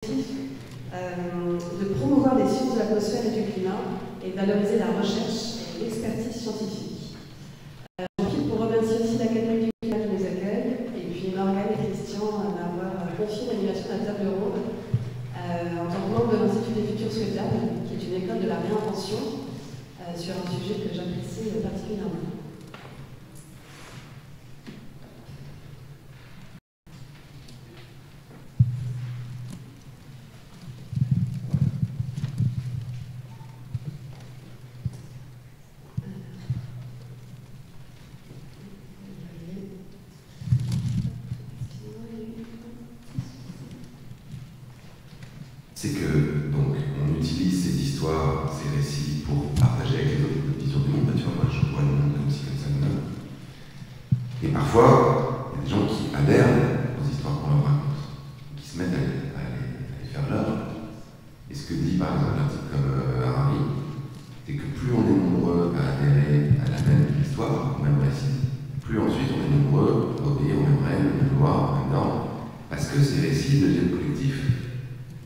de promouvoir les sciences de l'atmosphère et du climat et de valoriser la recherche et l'expertise scientifique. J'en profite pour remercier aussi l'Académie du climat qui nous accueille, et puis Morgane et Christian m'avoir confié l'animation de la table ronde en tant que membre de l'Institut des futurs souhaitables, qui est une école de la réinvention sur un sujet que j'apprécie particulièrement. C'est que, donc, on utilise ces histoires, ces récits pour partager avec les autres notre vision du monde. Tu vois, moi, je vois le monde comme ci, comme ça, comme ça. Et parfois, il y a des gens qui adhèrent aux histoires qu'on leur raconte, qui se mettent à les faire leur. Et ce que dit, par exemple, un type comme Harari, c'est que plus on est nombreux à adhérer à la même histoire, au même récit, plus ensuite on est nombreux à obéir aux mêmes règles, aux mêmes lois, aux mêmes normes, parce que ces récits deviennent collectifs.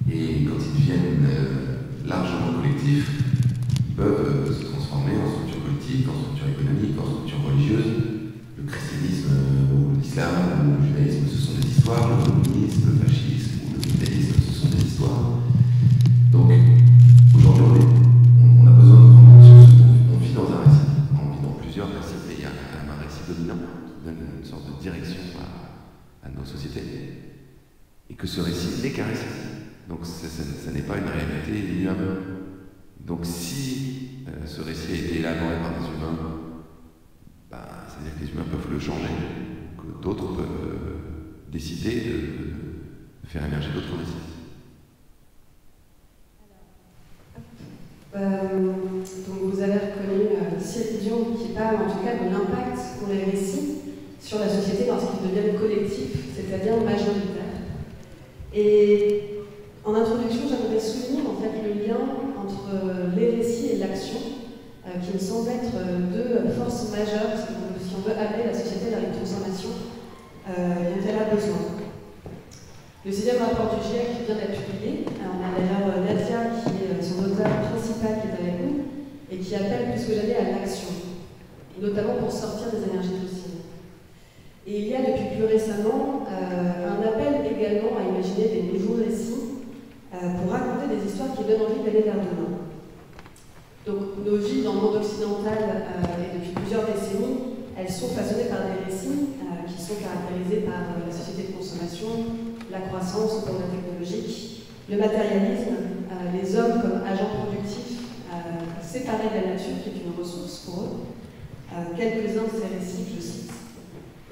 Et quand ils deviennent largement collectifs, ils peuvent se transformer en structures politiques, en structures économiques, en structures religieuses. Le christianisme ou l'islam ou le judaïsme, ce sont des histoires. Le communisme, le fascisme ou le capitalisme, ce sont des histoires. Donc, aujourd'hui, on a besoin de prendre conscience qu'on vit dans un récit. On vit dans plusieurs récits. Et il y a quand même un récit dominant qui donne une sorte de direction à nos sociétés. Et que ce récit n'est qu'un récit. Donc ça n'est pas une réalité immuable. Donc si ce récit a été élaboré par des humains, c'est-à-dire que les humains peuvent le changer, que d'autres peuvent décider de faire émerger d'autres récits. Donc vous avez reconnu Cyril Dion qui parle en tout cas de l'impact qu'ont les récits sur la société lorsqu'ils deviennent collectifs, c'est-à-dire majoritaires. Et en introduction, j'aimerais souligner en fait le lien entre les récits et l'action, qui me semble être deux forces majeures si on veut amener la société vers une transformation dont elle a besoin. Le 6e rapport du GIEC qui vient d'être publié, on a d'ailleurs Nadia qui est son auteur principal qui est avec nous et qui appelle plus que jamais à l'action, et notamment pour sortir des énergies fossiles. Et il y a depuis plus récemment un appel également à imaginer des nouveaux récits pour raconter des histoires qui donnent envie d'aller vers demain. Donc nos vies dans le monde occidental et depuis plusieurs décennies, elles sont façonnées par des récits qui sont caractérisés par la société de consommation, la croissance au plan technologique, le matérialisme, les hommes comme agents productifs séparés de la nature qui est une ressource pour eux. Quelques-uns de ces récits, je cite.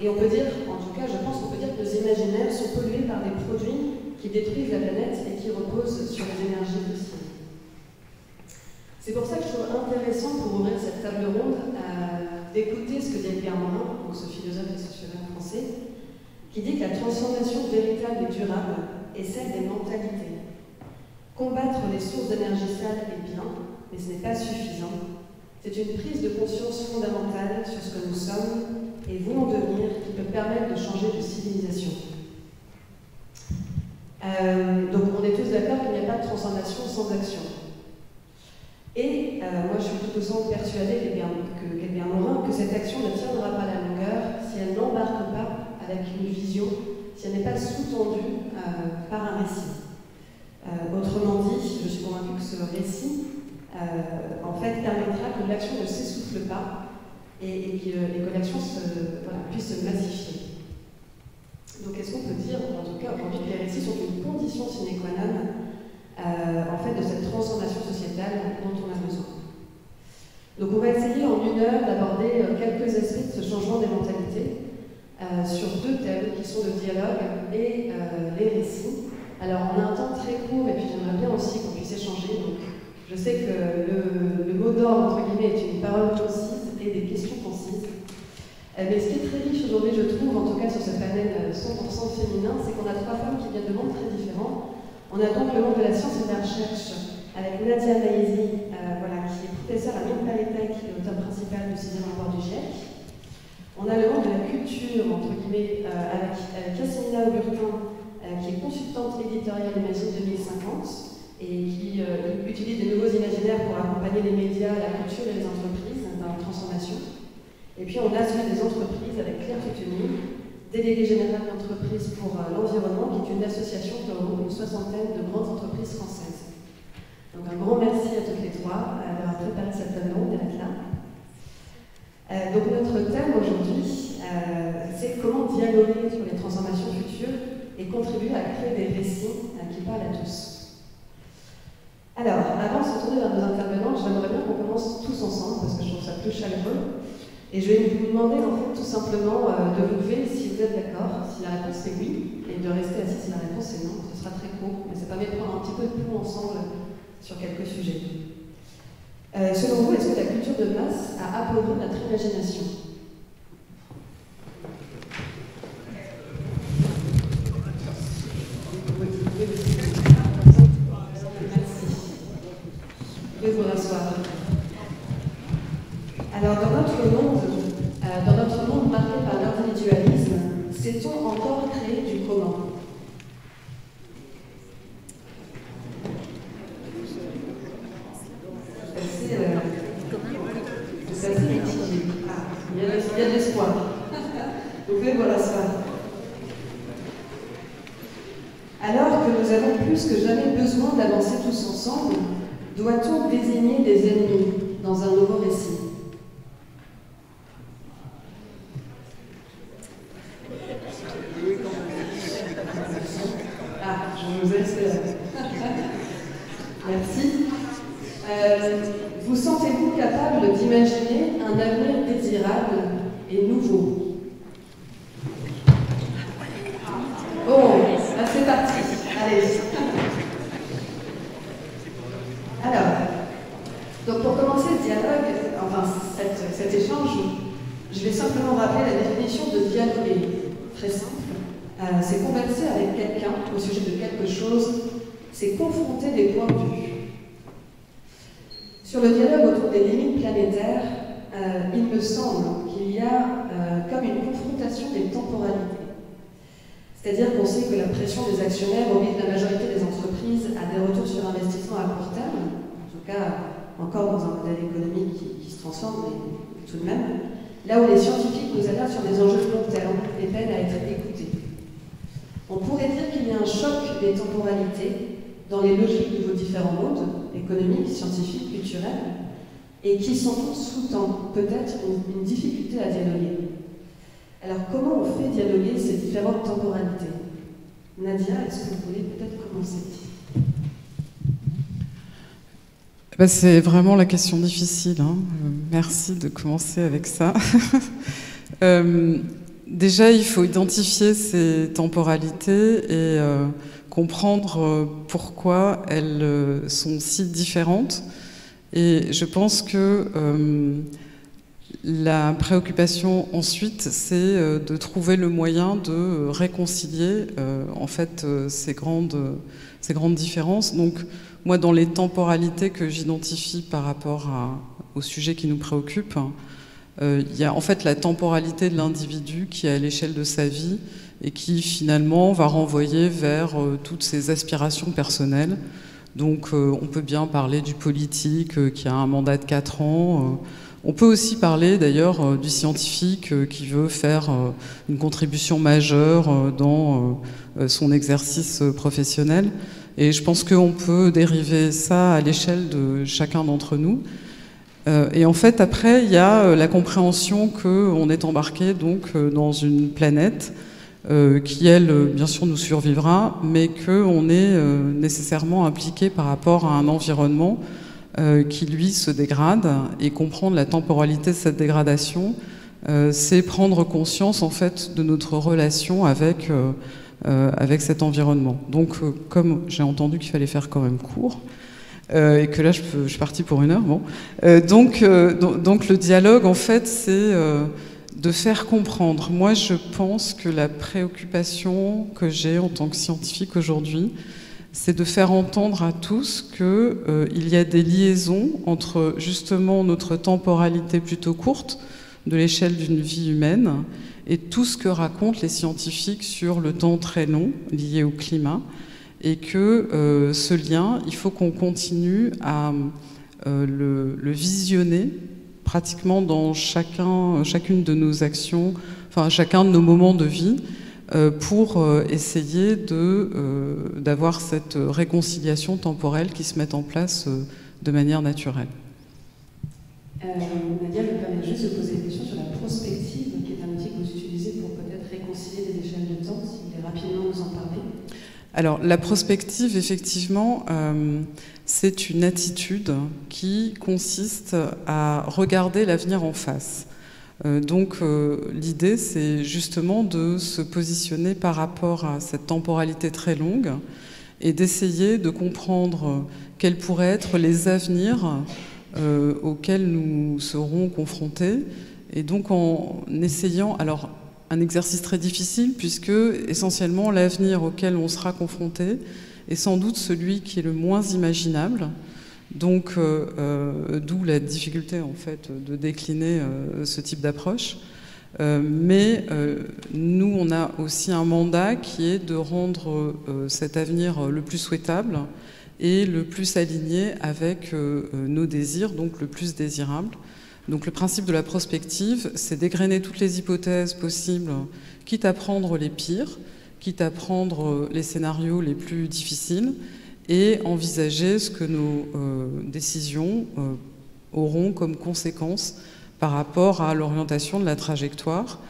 Et on peut dire, en tout cas je pense qu'on peut dire que nos imaginaires sont pollués par des produits qui détruisent la planète et qui reposent sur les énergies fossiles. C'est pour ça que je trouve intéressant pour ouvrir cette table ronde d'écouter ce que dit Edgar Morin, donc ce philosophe et sociologue français, qui dit que la transformation véritable et durable est celle des mentalités. Combattre les sources d'énergie sale est bien, mais ce n'est pas suffisant. C'est une prise de conscience fondamentale sur ce que nous sommes et voulons devenir qui peut permettre de changer de civilisation. Donc on est tous d'accord qu'il n'y a pas de transformation sans action. Et moi je suis tout autant persuadée qu'Edgar Morin que cette action ne tiendra pas la longueur si elle n'embarque pas avec une vision, si elle n'est pas sous-tendue par un récit. Autrement dit, je suis convaincue que ce récit en fait permettra que l'action ne s'essouffle pas et que l'action puisse se massifier. Donc est-ce qu'on peut dire, en tout cas aujourd'hui, que les récits sont une condition sine qua non en fait, de cette transformation sociétale dont on a besoin. Donc on va essayer en 1 heure d'aborder quelques aspects de ce changement des mentalités sur 2 thèmes qui sont le dialogue et les récits. Alors on a un temps très court et puis j'aimerais bien aussi qu'on puisse échanger. Donc je sais que le mot d'ordre entre guillemets est une parole concise et des questions concises. Mais ce qui est très riche aujourd'hui, je trouve, en tout cas sur ce panel 100% féminin, c'est qu'on a 3 femmes qui viennent de mondes très différents. On a donc le monde de la science et de la recherche, avec Nadia Maïzi, qui est professeure à Mines-Paris-Tech, qui est l'auteur principal du 6e rapport du GIEC. On a le monde de la culture, entre guillemets, avec Yasmina Auburtin, qui est consultante éditoriale Imagine 2050 et qui utilise de nouveaux imaginaires pour accompagner les médias, la culture et les entreprises dans la transformation. Et puis on a celui des entreprises avec Claire Tutenu, déléguée générale d'entreprise pour l'environnement, qui est une association qui regroupe une soixantaine de grandes entreprises françaises. Donc un grand merci à toutes les trois d'avoir préparé cette table ronde et d'être là. Donc notre thème aujourd'hui, c'est comment dialoguer sur les transformations futures et contribuer à créer des récits qui parlent à tous. Alors, avant de se tourner vers nos intervenants, j'aimerais bien qu'on commence tous ensemble, parce que je trouve ça plus chaleureux. Et je vais vous demander en fait tout simplement de vous lever si vous êtes d'accord, si la réponse est oui, et de rester assis si la réponse est non. Ce sera très court, mais ça permet de prendre un petit peu de pouls ensemble sur quelques sujets. Selon vous, est-ce que la culture de masse a appauvri notre imagination ? Merci. Vous pouvez vous rasseoir. Alors, dans notre monde marqué par l'individualisme, sait-on encore créer du commun ? C'est assez mitigé. Ah, il y a de l'espoir. Vous pouvez vous rasseoir. Alors que nous avons plus que jamais besoin d'avancer tous ensemble, doit-on désigner des ennemis dans un nouveau récit ? Ah, je vous laisse. Merci. Vous sentez-vous capable d'imaginer un avenir désirable et nouveau ? Oh, là c'est parti. Allez. Alors, donc pour commencer le dialogue, enfin cet échange, je vais simplement rappeler la définition de dialoguer. Très simple. C'est converser avec quelqu'un au sujet de quelque chose, c'est confronter des points de vue. Sur le dialogue autour des limites planétaires, il me semble qu'il y a comme une confrontation des temporalités. C'est-à-dire qu'on sait que la pression des actionnaires oblige la majorité des entreprises à des retours sur investissement à court terme, en tout cas encore dans un modèle économique qui se transforme, mais tout de même, là où les scientifiques nous alertent sur des enjeux de long terme et peinent à être écoutés. On pourrait dire qu'il y a un choc des temporalités dans les logiques de vos différents mondes, économiques, scientifiques, culturels, et qui sans doute sous-tend peut-être une difficulté à dialoguer. Alors comment on fait dialoguer ces différentes temporalités ? Nadia, est-ce que vous voulez peut-être commencer ? C'est vraiment la question difficile. Hein. Merci de commencer avec ça. Déjà, il faut identifier ces temporalités et comprendre pourquoi elles sont si différentes. Et je pense que la préoccupation ensuite, c'est de trouver le moyen de réconcilier en fait ces grandes différences. Donc, moi, dans les temporalités que j'identifie par rapport au sujet qui nous préoccupe, il y a en fait la temporalité de l'individu qui est à l'échelle de sa vie et qui finalement va renvoyer vers toutes ses aspirations personnelles. Donc on peut bien parler du politique qui a un mandat de 4 ans. On peut aussi parler d'ailleurs du scientifique qui veut faire une contribution majeure dans son exercice professionnel. Et je pense qu'on peut dériver ça à l'échelle de chacun d'entre nous. Et en fait, après, il y a la compréhension qu'on est embarqué donc dans une planète qui, elle, bien sûr, nous survivra, mais qu'on est nécessairement impliqué par rapport à un environnement qui, lui, se dégrade. Et comprendre la temporalité de cette dégradation, c'est prendre conscience, en fait, de notre relation avec cet environnement. Donc, comme j'ai entendu qu'il fallait faire quand même court, et que là, je suis partie pour 1 heure. Bon. Donc, le dialogue, en fait, c'est de faire comprendre. Moi, je pense que la préoccupation que j'ai en tant que scientifique aujourd'hui, c'est de faire entendre à tous qu'il y a des liaisons entre, justement, notre temporalité plutôt courte de l'échelle d'une vie humaine et tout ce que racontent les scientifiques sur le temps très long lié au climat, et que ce lien, il faut qu'on continue à le visionner pratiquement dans chacune de nos actions, enfin chacun de nos moments de vie, pour essayer d'avoir cette réconciliation temporelle qui se mette en place de manière naturelle. Nadia, je me permets juste de poser une question sur la prospective, qui est un outil que vous utilisez pour peut-être réconcilier des échelles de temps, si vous voulez rapidement nous en parler. Alors, la prospective, effectivement, c'est une attitude qui consiste à regarder l'avenir en face. Donc, l'idée, c'est justement de se positionner par rapport à cette temporalité très longue et d'essayer de comprendre quels pourraient être les avenirs auxquels nous serons confrontés. Et donc, en essayant... Alors, un exercice très difficile, puisque essentiellement l'avenir auquel on sera confronté est sans doute celui qui est le moins imaginable. Donc, d'où la difficulté en fait de décliner ce type d'approche. Mais nous, on a aussi un mandat qui est de rendre cet avenir le plus souhaitable et le plus aligné avec nos désirs, donc le plus désirable. Donc le principe de la prospective, c'est d'égrener toutes les hypothèses possibles, quitte à prendre les pires, quitte à prendre les scénarios les plus difficiles, et envisager ce que nos décisions auront comme conséquence par rapport à l'orientation de la trajectoire,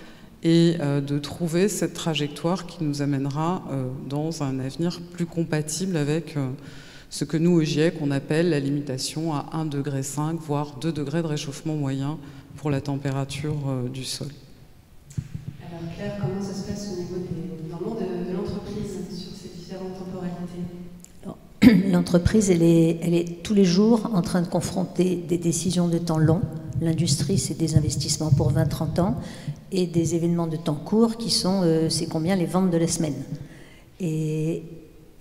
et de trouver cette trajectoire qui nous amènera dans un avenir plus compatible avec ce que nous, au GIEC, on appelle la limitation à 1,5 degré, voire 2 degrés de réchauffement moyen pour la température du sol. Alors Claire, comment ça se passe au niveau dans le monde de l'entreprise sur ces différentes temporalités ? L'entreprise, elle est tous les jours en train de confronter des décisions de temps long. L'industrie, c'est des investissements pour 20-30 ans, et des événements de temps court qui sont, c'est combien les ventes de la semaine. Et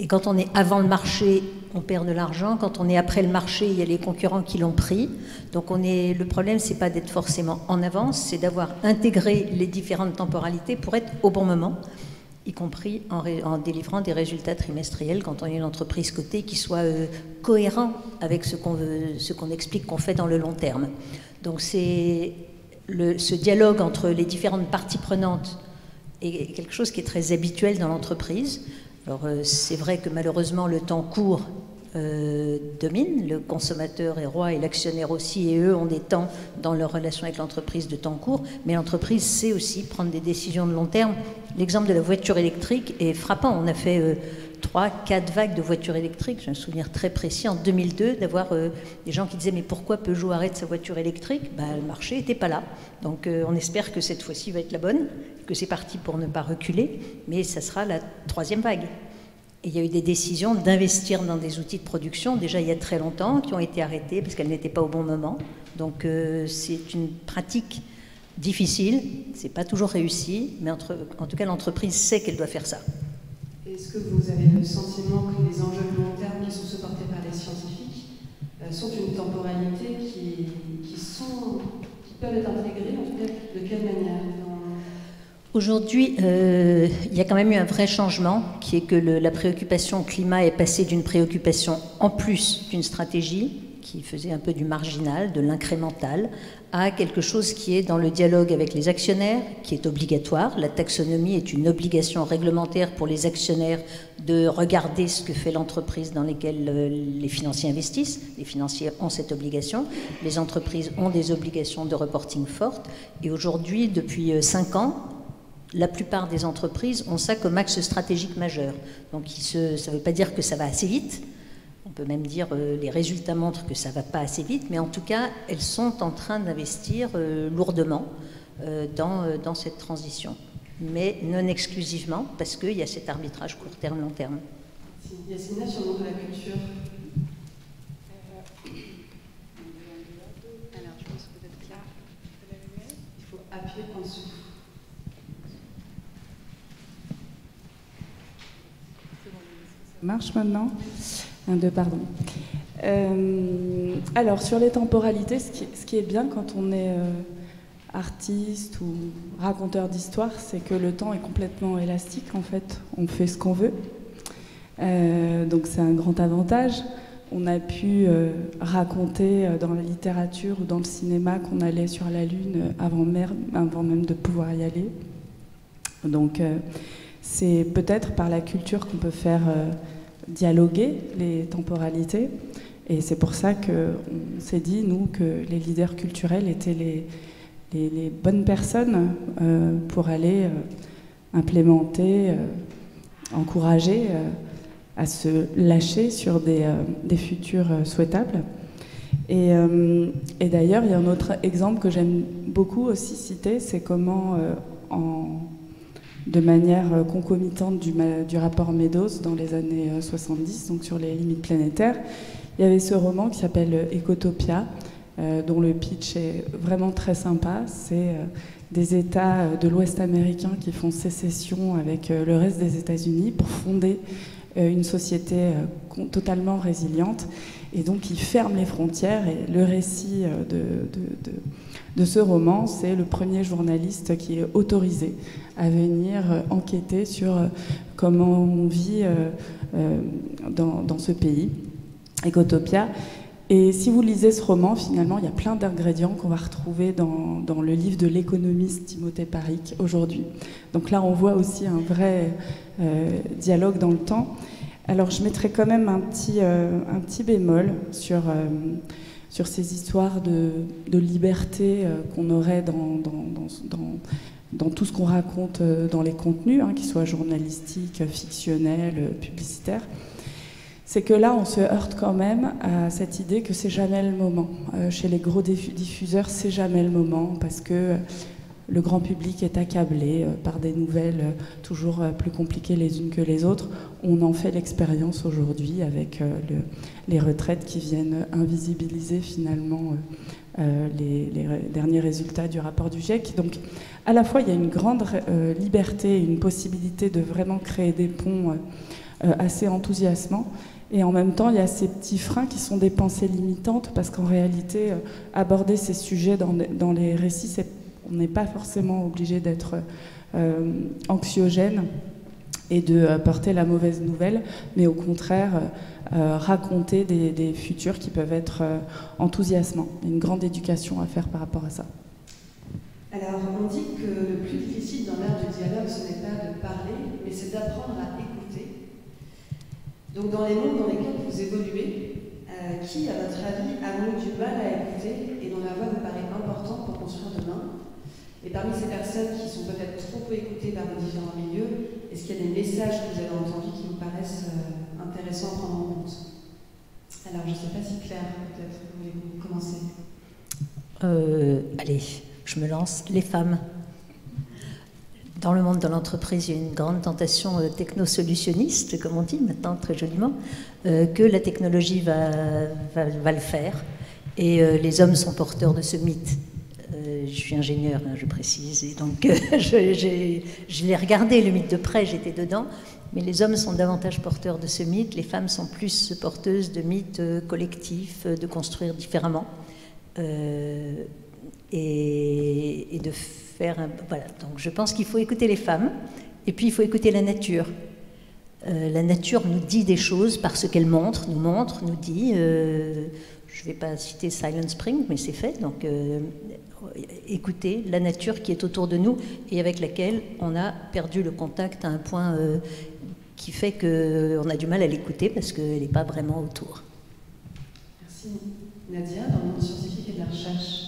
quand on est avant le marché, on perd de l'argent. Quand on est après le marché, il y a les concurrents qui l'ont pris. Donc le problème, c'est pas d'être forcément en avance, c'est d'avoir intégré les différentes temporalités pour être au bon moment, y compris en délivrant des résultats trimestriels quand on est une entreprise cotée qui soit cohérent avec ce qu'on explique qu'on fait dans le long terme. Donc ce dialogue entre les différentes parties prenantes est quelque chose qui est très habituel dans l'entreprise. Alors c'est vrai que malheureusement le temps court domine, le consommateur est roi et l'actionnaire aussi, et eux ont des temps dans leur relation avec l'entreprise de temps court, mais l'entreprise sait aussi prendre des décisions de long terme. L'exemple de la voiture électrique est frappant. On a fait 3-4 vagues de voitures électriques. J'ai un souvenir très précis en 2002 d'avoir des gens qui disaient mais pourquoi Peugeot arrête sa voiture électrique ? Le marché n'était pas là. Donc on espère que cette fois-ci va être la bonne, que c'est parti pour ne pas reculer, mais ça sera la 3e vague. Et il y a eu des décisions d'investir dans des outils de production, déjà il y a très longtemps, qui ont été arrêtés parce qu'elles n'étaient pas au bon moment. Donc c'est une pratique difficile, c'est pas toujours réussi, mais en tout cas l'entreprise sait qu'elle doit faire ça. Est-ce que vous avez le sentiment que les enjeux de long terme qui sont supportés par les scientifiques sont une temporalité qui peuvent être intégrées, en tout cas de quelle manière ? Aujourd'hui, il y a quand même eu un vrai changement, qui est que la préoccupation climat est passée d'une préoccupation en plus d'une stratégie, qui faisait un peu du marginal, de l'incrémental, à quelque chose qui est dans le dialogue avec les actionnaires, qui est obligatoire. La taxonomie est une obligation réglementaire pour les actionnaires de regarder ce que fait l'entreprise dans laquelle les financiers investissent. Les financiers ont cette obligation. Les entreprises ont des obligations de reporting fortes. Et aujourd'hui, depuis 5 ans, la plupart des entreprises ont ça comme axe stratégique majeur. Donc ça ne veut pas dire que ça va assez vite. On peut même dire les résultats montrent que ça ne va pas assez vite, mais en tout cas, elles sont en train d'investir lourdement dans cette transition. Mais non exclusivement, parce qu'il y a cet arbitrage court terme, long terme. Yasmina, sur le monde de la culture. Alors, je pense que vous êtes là. Il faut appuyer en dessous. Marche maintenant. 1, 2, pardon. Alors, sur les temporalités, ce qui est bien quand on est artiste ou raconteur d'histoire, c'est que le temps est complètement élastique, en fait. On fait ce qu'on veut. Donc c'est un grand avantage. On a pu raconter dans la littérature ou dans le cinéma qu'on allait sur la Lune avant même de pouvoir y aller. Donc c'est peut-être par la culture qu'on peut faire dialoguer les temporalités. Et c'est pour ça qu'on s'est dit, nous, que les leaders culturels étaient les bonnes personnes pour aller implémenter, encourager à se lâcher sur des futurs souhaitables. Et d'ailleurs, il y a un autre exemple que j'aime beaucoup aussi citer, c'est comment, de manière concomitante du rapport Meadows dans les années 70, donc sur les limites planétaires, il y avait ce roman qui s'appelle Ecotopia, dont le pitch est vraiment très sympa. C'est des États de l'Ouest américain qui font sécession avec le reste des États-Unis pour fonder une société totalement résiliente. Et donc, ils ferment les frontières. Et le récit de ce roman, c'est le premier journaliste qui est autorisé à venir enquêter sur comment on vit dans ce pays, Ecotopia. Et si vous lisez ce roman, finalement, il y a plein d'ingrédients qu'on va retrouver dans le livre de l'économiste Timothée Paric aujourd'hui. Donc là, on voit aussi un vrai dialogue dans le temps. Alors, je mettrai quand même un petit bémol sur ces histoires de liberté qu'on aurait dans tout ce qu'on raconte dans les contenus, qu'ils soient journalistiques, fictionnels, publicitaires. C'est que là, on se heurte quand même à cette idée que c'est jamais le moment. Chez les gros diffuseurs, c'est jamais le moment parce que le grand public est accablé par des nouvelles toujours plus compliquées les unes que les autres. On en fait l'expérience aujourd'hui avec les retraites qui viennent invisibiliser finalement les derniers résultats du rapport du GIEC. Donc, à la fois, il y a une grande liberté, une possibilité de vraiment créer des ponts assez enthousiasmants. Et en même temps, il y a ces petits freins qui sont des pensées limitantes, parce qu'en réalité, aborder ces sujets dans les récits, on n'est pas forcément obligé d'être anxiogène et de porter la mauvaise nouvelle, mais au contraire, raconter des futurs qui peuvent être enthousiasmants. Il y a une grande éducation à faire par rapport à ça. Alors, on dit que le plus difficile dans l'art du dialogue, ce n'est pas de parler, mais c'est d'apprendre à écouter. Donc, dans les mondes dans lesquels vous évoluez, qui, à votre avis, a du mal à écouter et dont la voix vous paraît importante pour construire demain? Et parmi ces personnes qui sont peut-être trop peu écoutées par vos différents milieux, est-ce qu'il y a des messages que vous avez entendus qui vous paraissent intéressants à prendre en compte? Alors, je ne sais pas si Claire, peut-être, vous voulez commencer. Allez, je me lance. Les femmes. Dans le monde de l'entreprise, il y a une grande tentation technosolutionniste, comme on dit maintenant très joliment, que la technologie va le faire. Et les hommes sont porteurs de ce mythe. Je suis ingénieure, je précise, et donc je l'ai regardé, le mythe de près, j'étais dedans. Mais les hommes sont davantage porteurs de ce mythe, les femmes sont plus porteuses de mythes collectifs, de construire différemment. Et de faire voilà. Donc je pense qu'il faut écouter les femmes et puis il faut écouter la nature. La nature nous dit des choses parce qu'elle nous dit. Je ne vais pas citer Silent Spring, mais c'est fait. Donc écouter la nature qui est autour de nous et avec laquelle on a perdu le contact à un point qui fait qu'on a du mal à l'écouter parce qu'elle n'est pas vraiment autour. Merci. Nadia, dans le monde scientifique et de la recherche.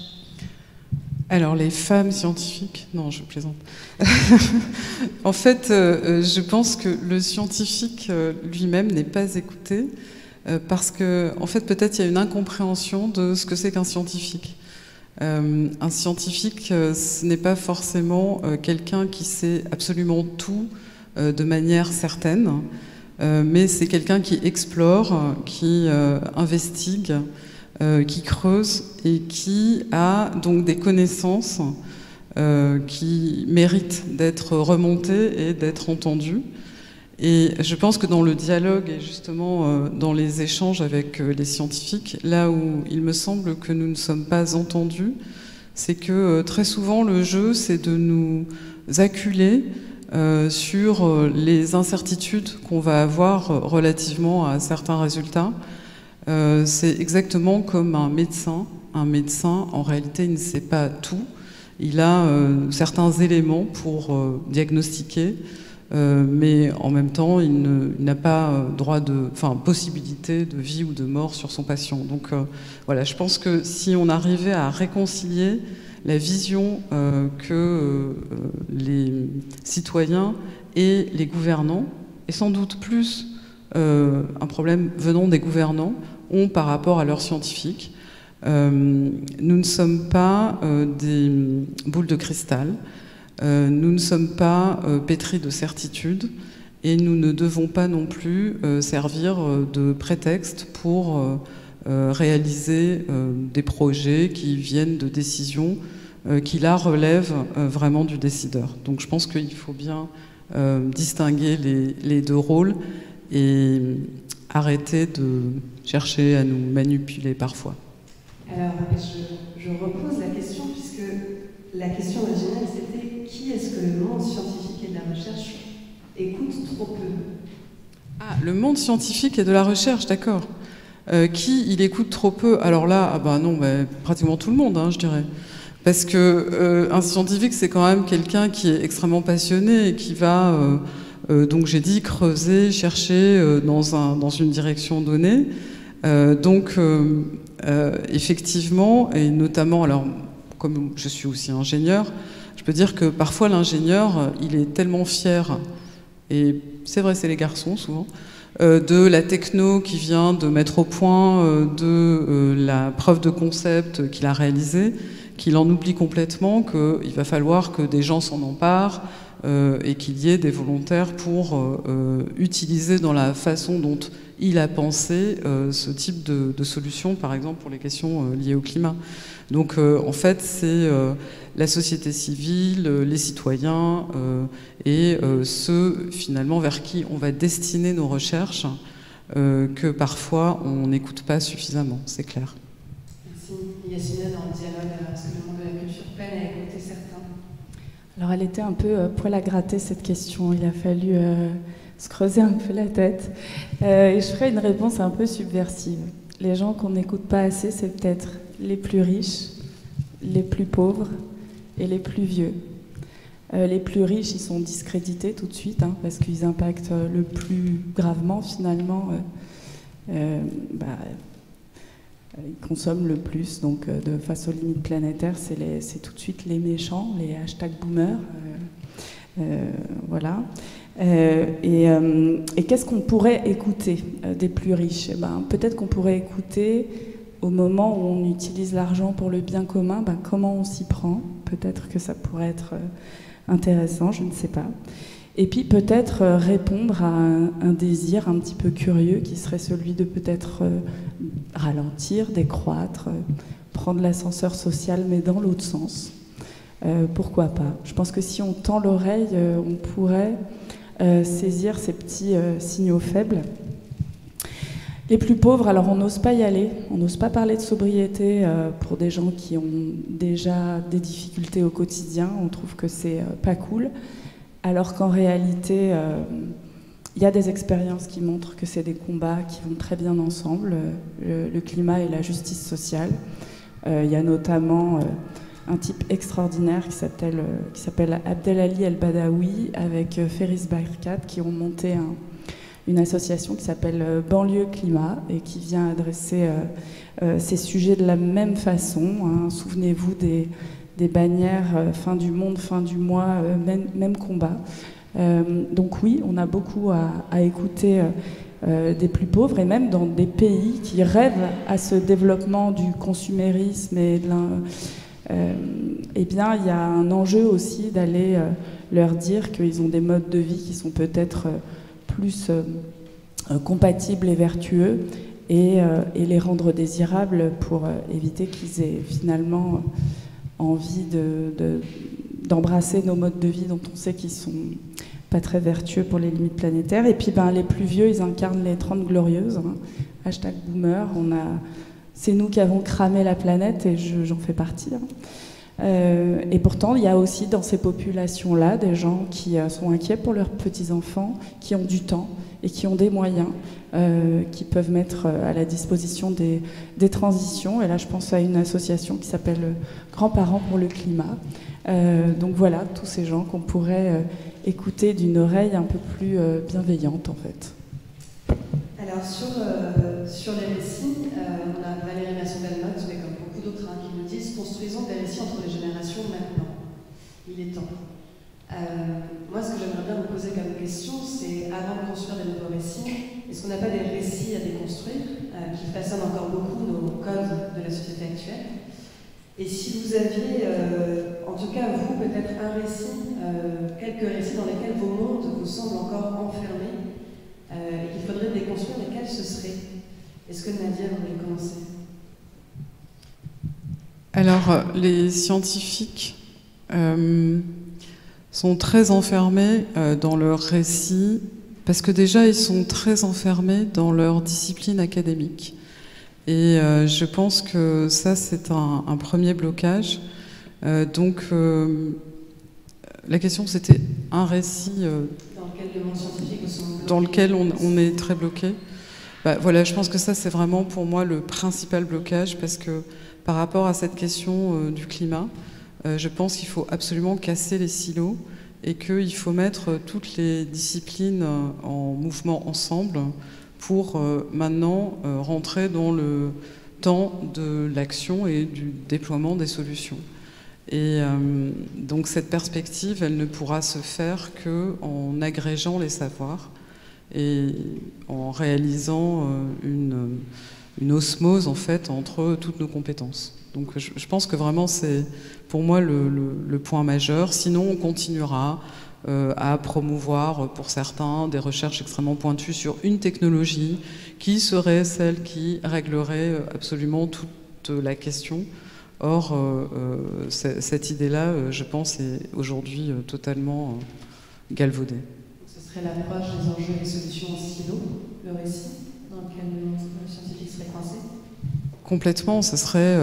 Alors, les femmes scientifiques... Non, je plaisante. En fait, je pense que le scientifique lui-même n'est pas écouté parce que, en fait, peut-être il y a une incompréhension de ce que c'est qu'un scientifique. Un scientifique, ce n'est pas forcément quelqu'un qui sait absolument tout de manière certaine, mais c'est quelqu'un qui explore, qui investigue, qui creuse et qui a donc des connaissances qui méritent d'être remontées et d'être entendues. Et je pense que dans le dialogue et justement dans les échanges avec les scientifiques, là où il me semble que nous ne sommes pas entendus, C'est que très souvent, le jeu, c'est de nous acculer sur les incertitudes qu'on va avoir relativement à certains résultats. C'est exactement comme un médecin. Un médecin, en réalité, il ne sait pas tout. Il a certains éléments pour diagnostiquer, mais en même temps, il n'a pas possibilité de vie ou de mort sur son patient. Donc voilà, je pense que si on arrivait à réconcilier la vision que les citoyens et les gouvernants, et sans doute plus un problème venant des gouvernants, ont par rapport à leurs scientifiques. Nous ne sommes pas des boules de cristal, nous ne sommes pas pétris de certitudes, et nous ne devons pas non plus servir de prétexte pour réaliser des projets qui viennent de décisions qui là relèvent vraiment du décideur. Donc je pense qu'il faut bien distinguer les deux rôles et arrêter de chercher à nous manipuler parfois. Alors, je repose la question, puisque la question originale, c'était qui est-ce que le monde scientifique et de la recherche écoute trop peu? Ah, le monde scientifique et de la recherche, d'accord. Qui il écoute trop peu? Alors là, pratiquement tout le monde, je dirais. Parce que un scientifique, c'est quand même quelqu'un qui est extrêmement passionné et qui va, donc j'ai dit, creuser, chercher dans une direction donnée. Effectivement, et notamment, alors comme je suis aussi ingénieur, je peux dire que parfois l'ingénieur, il est tellement fier, et c'est vrai, c'est les garçons souvent, de la techno qu'il vient de mettre au point, de la preuve de concept qu'il a réalisée, qu'il en oublie complètement qu'il va falloir que des gens s'en emparent et qu'il y ait des volontaires pour utiliser dans la façon dont il a pensé ce type de solution, par exemple pour les questions liées au climat. Donc en fait, c'est la société civile, les citoyens et ceux finalement vers qui on va destiner nos recherches que parfois on n'écoute pas suffisamment, c'est clair. Merci. Yasmina, dans le dialogue, est-ce que le monde de la culture peine à écouter certains? Alors elle était un peu poil à gratter cette question, il a fallu se creuser un peu la tête. Et je ferai une réponse un peu subversive. Les gens qu'on n'écoute pas assez, c'est peut-être les plus riches, les plus pauvres et les plus vieux. Les plus riches, ils sont discrédités tout de suite, parce qu'ils impactent le plus gravement finalement. Ils consomment le plus, donc face aux limites planétaires, c'est tout de suite les méchants, les #boomers. Voilà. Et qu'est-ce qu'on pourrait écouter des plus riches? Peut-être qu'on pourrait écouter au moment où on utilise l'argent pour le bien commun, comment on s'y prend. Peut-être que ça pourrait être intéressant, je ne sais pas. Et puis peut-être répondre à un désir un petit peu curieux qui serait celui de peut-être ralentir, décroître, prendre l'ascenseur social, mais dans l'autre sens. Pourquoi pas? Je pense que si on tend l'oreille, on pourrait saisir ces petits signaux faibles. Les plus pauvres, alors on n'ose pas y aller, on n'ose pas parler de sobriété pour des gens qui ont déjà des difficultés au quotidien, on trouve que c'est pas cool, alors qu'en réalité, il y a des expériences qui montrent que c'est des combats qui vont très bien ensemble, le climat et la justice sociale. Il y a notamment un type extraordinaire qui s'appelle Abdelali El-Badawi avec Ferris Barkat qui ont monté une association qui s'appelle Banlieue Climat et qui vient adresser ces sujets de la même façon. Souvenez-vous des bannières fin du monde, fin du mois, même combat. Donc oui, on a beaucoup à écouter des plus pauvres et même dans des pays qui rêvent à ce développement du consumérisme et de eh bien, il y a un enjeu aussi d'aller leur dire qu'ils ont des modes de vie qui sont peut-être plus compatibles et vertueux et les rendre désirables pour éviter qu'ils aient finalement envie d'embrasser nos modes de vie dont on sait qu'ils sont pas très vertueux pour les limites planétaires. Et puis les plus vieux, ils incarnent les 30 glorieuses. #boomer, c'est nous qui avons cramé la planète et j'en fais partie. Et pourtant, il y a aussi dans ces populations-là des gens qui sont inquiets pour leurs petits-enfants, qui ont du temps et qui ont des moyens, qui peuvent mettre à la disposition des transitions. Et là, je pense à une association qui s'appelle Grands-parents pour le climat. Donc voilà, tous ces gens qu'on pourrait écouter d'une oreille un peu plus bienveillante, en fait. Alors, sur les récits, on a Valérie Masson-Delmotte, mais comme beaucoup d'autres qui nous disent, construisons des récits entre les générations maintenant. Il est temps. Moi, ce que j'aimerais bien vous poser comme question, c'est, avant de construire des nouveaux récits, est-ce qu'on n'a pas des récits à déconstruire qui façonnent encore beaucoup nos codes de la société actuelle? Et si vous aviez, en tout cas vous, peut-être un récit, quelques récits dans lesquels vos mondes vous semblent encore enfermés, et qu'il faudrait déconstruire, mais quels ce seraient? Est-ce que Nadia voulait commencer? Alors, les scientifiques sont très enfermés dans leurs récits, parce que déjà, ils sont très enfermés dans leur discipline académique. Et je pense que ça, c'est un premier blocage. Donc, la question, c'était un récit dans lequel le monde scientifique dans lequel on est très bloqué. Bah, voilà, je pense que ça, c'est vraiment pour moi le principal blocage, parce que par rapport à cette question du climat, je pense qu'il faut absolument casser les silos et qu'il faut mettre toutes les disciplines en mouvement ensemble pour maintenant rentrer dans le temps de l'action et du déploiement des solutions. Et donc cette perspective, elle ne pourra se faire qu'en agrégeant les savoirs et en réalisant une osmose en fait entre toutes nos compétences. Donc je pense que vraiment c'est pour moi le point majeur. Sinon on continuera à promouvoir pour certains des recherches extrêmement pointues sur une technologie qui serait celle qui réglerait absolument toute la question. Or, cette idée-là, je pense, est aujourd'hui totalement galvaudée. Ce serait l'approche des enjeux et des solutions en silo, le récit, dans lequel le monde scientifique serait coincé? Complètement, ce serait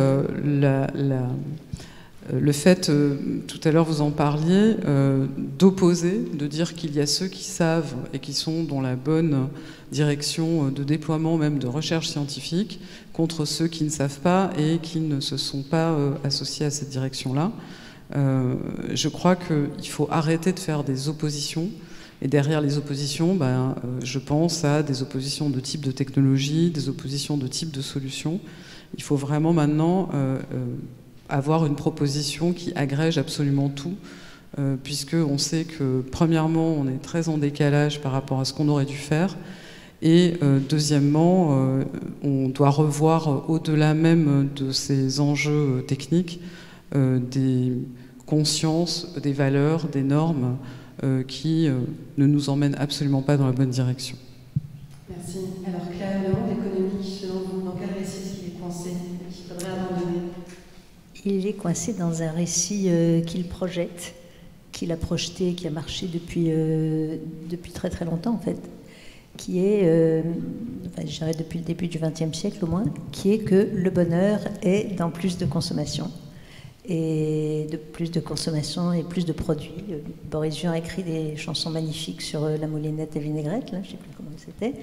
le fait, tout à l'heure vous en parliez, d'opposer, de dire qu'il y a ceux qui savent et qui sont dans la bonne direction de déploiement, même de recherche scientifique, contre ceux qui ne savent pas et qui ne se sont pas associés à cette direction-là. Je crois qu'il faut arrêter de faire des oppositions. Et derrière les oppositions, je pense à des oppositions de type de technologie, des oppositions de type de solutions. Il faut vraiment maintenant avoir une proposition qui agrège absolument tout, puisqu'on sait que, premièrement, on est très en décalage par rapport à ce qu'on aurait dû faire, et deuxièmement, on doit revoir, au-delà même de ces enjeux techniques, des consciences, des valeurs, des normes qui ne nous emmènent absolument pas dans la bonne direction. Merci. Alors Claire, le monde économique, selon vous, dans quel récit est-ce qu'il est coincé, qu'il faudrait abandonner? Il est coincé dans un récit qu'il projette, qu'il a projeté, qui a marché depuis très très longtemps en fait, qui est, je dirais depuis le début du XXe siècle au moins, qui est que le bonheur est dans plus de consommation. Et de plus de consommation et plus de produits. Boris Vian a écrit des chansons magnifiques sur la moulinette et vinaigrette, là, je ne sais plus comment c'était.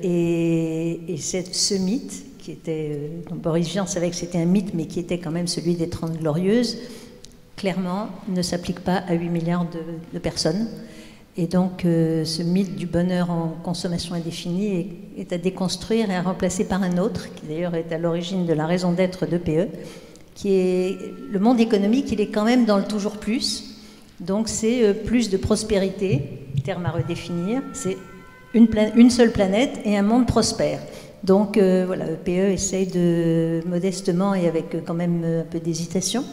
Et ce mythe, qui était... donc Boris Vian savait que c'était un mythe, mais qui était quand même celui des 30 Glorieuses, clairement ne s'applique pas à 8 milliards de personnes. Et donc ce mythe du bonheur en consommation indéfinie est à déconstruire et à remplacer par un autre, qui d'ailleurs est à l'origine de la raison d'être de PE, qui est le monde économique. Il est quand même dans le toujours plus. Donc c'est plus de prospérité, terme à redéfinir. C'est une seule planète et un monde prospère. Donc voilà, PE essaye de, modestement et avec quand même un peu d'hésitation,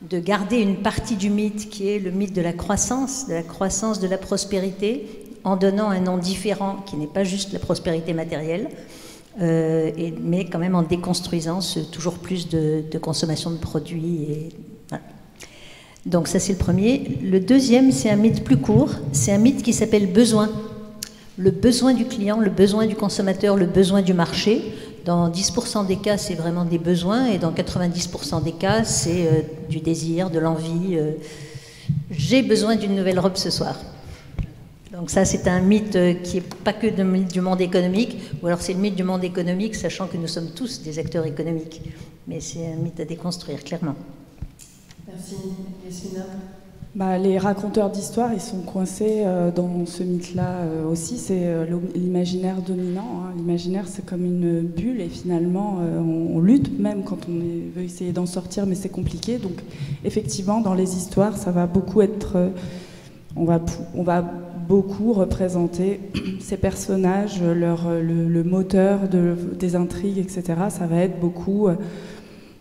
de garder une partie du mythe qui est le mythe de la croissance, de la prospérité, en donnant un nom différent qui n'est pas juste la prospérité matérielle, mais quand même en déconstruisant toujours plus de consommation de produits. Voilà. Donc ça c'est le premier. Le deuxième, c'est un mythe plus court, c'est un mythe qui s'appelle besoin. Le besoin du client, le besoin du consommateur, le besoin du marché. Dans 10% des cas, c'est vraiment des besoins, et dans 90% des cas, c'est du désir, de l'envie. J'ai besoin d'une nouvelle robe ce soir. Donc ça, c'est un mythe qui n'est pas que le mythe du monde économique, ou alors c'est le mythe du monde économique, sachant que nous sommes tous des acteurs économiques. Mais c'est un mythe à déconstruire, clairement. Merci, Yasmina. Les raconteurs d'histoire, ils sont coincés dans ce mythe-là aussi. C'est l'imaginaire dominant. Hein. L'imaginaire, c'est comme une bulle, et finalement, on lutte même quand on veut essayer d'en sortir, mais c'est compliqué. Donc, effectivement, dans les histoires, ça va beaucoup être... on va beaucoup représenter ces personnages, le moteur des intrigues, etc. Ça va être beaucoup...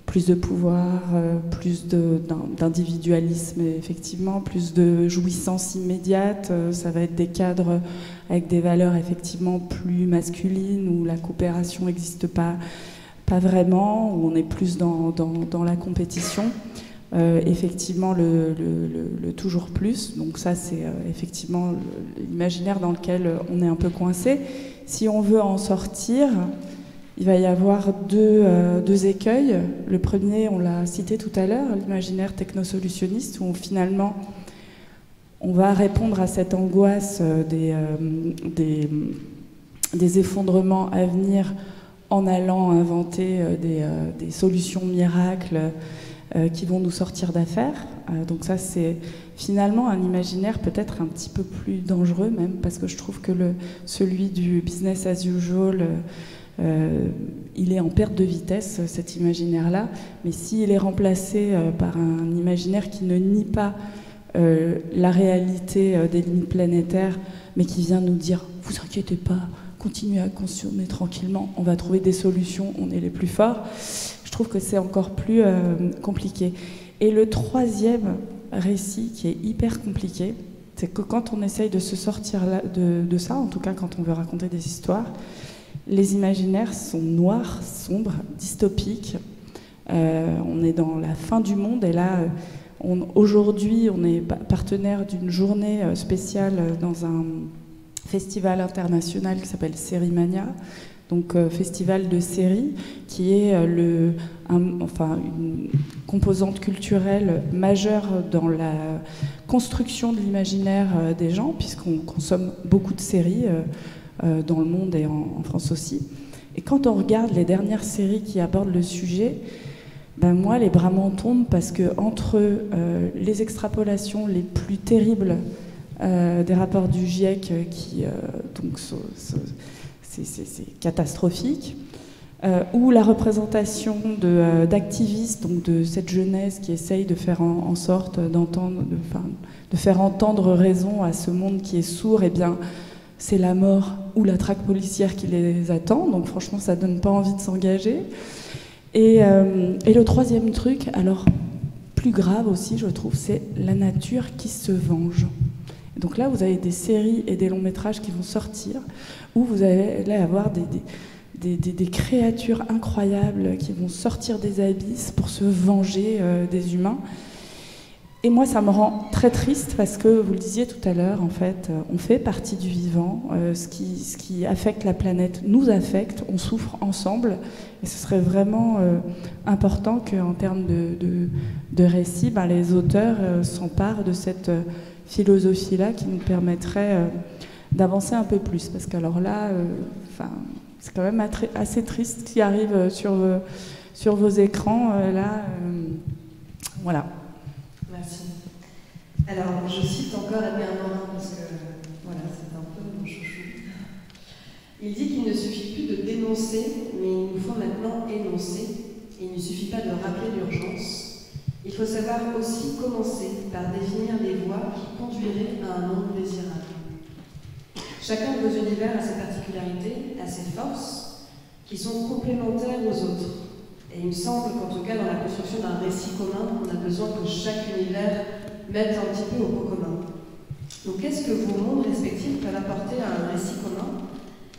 plus de pouvoir, plus d'individualisme, effectivement, plus de jouissance immédiate. Ça va être des cadres avec des valeurs effectivement plus masculines, où la coopération n'existe pas vraiment, où on est plus dans la compétition. Effectivement, le toujours plus. Donc ça, c'est effectivement l'imaginaire dans lequel on est un peu coincé. Si on veut en sortir... il va y avoir deux écueils. Le premier, on l'a cité tout à l'heure, l'imaginaire technosolutionniste, où finalement, on va répondre à cette angoisse des effondrements à venir en allant inventer des solutions miracles qui vont nous sortir d'affaires. Donc ça, c'est finalement un imaginaire peut-être un petit peu plus dangereux même, parce que je trouve que celui du business as usual... il est en perte de vitesse, cet imaginaire-là, mais s'il est remplacé par un imaginaire qui ne nie pas la réalité des limites planétaires, mais qui vient nous dire « vous inquiétez pas, continuez à consommer tranquillement, on va trouver des solutions, on est les plus forts », je trouve que c'est encore plus compliqué. Et le troisième récit qui est hyper compliqué, c'est que quand on essaye de se sortir de ça, en tout cas quand on veut raconter des histoires, les imaginaires sont noirs, sombres, dystopiques. On est dans la fin du monde, et là, aujourd'hui, on est partenaire d'une journée spéciale dans un festival international qui s'appelle Sérimania, donc festival de séries, qui est une composante culturelle majeure dans la construction de l'imaginaire des gens, puisqu'on consomme beaucoup de séries dans le monde et en France aussi. Et quand on regarde les dernières séries qui abordent le sujet, moi, les bras m'en tombent, parce que entre les extrapolations les plus terribles des rapports du GIEC, donc c'est catastrophique, ou la représentation d'activistes, donc de cette jeunesse qui essaye de faire en sorte de faire entendre raison à ce monde qui est sourd, et bien c'est la mort ou la traque policière qui les attend. Donc franchement, ça donne pas envie de s'engager. Et le troisième truc, alors plus grave aussi, je trouve, c'est la nature qui se venge. Donc là, vous avez des séries et des longs métrages qui vont sortir, où vous allez avoir des créatures incroyables qui vont sortir des abysses pour se venger des humains. Et moi, ça me rend très triste, parce que, vous le disiez tout à l'heure, en fait, on fait partie du vivant. Ce qui affecte la planète nous affecte, on souffre ensemble. Et ce serait vraiment important qu'en termes de récit, les auteurs s'emparent de cette philosophie-là qui nous permettrait d'avancer un peu plus. Parce qu'alors là, c'est quand même assez triste ce qui arrive sur vos écrans. Voilà. Merci. Alors, je cite encore Edgar Morin, parce que voilà, c'est un peu mon chouchou. Il dit qu'il ne suffit plus de dénoncer, mais il nous faut maintenant énoncer. Il ne suffit pas de rappeler l'urgence. Il faut savoir aussi commencer par définir les voies qui conduiraient à un monde désirable. Chacun de vos univers a ses particularités, a ses forces, qui sont complémentaires aux autres. Et il me semble qu'en tout cas, dans la construction d'un récit commun, on a besoin que chaque univers mette un petit peu au pot commun. Donc, qu'est-ce que vos mondes respectifs peuvent apporter à un récit commun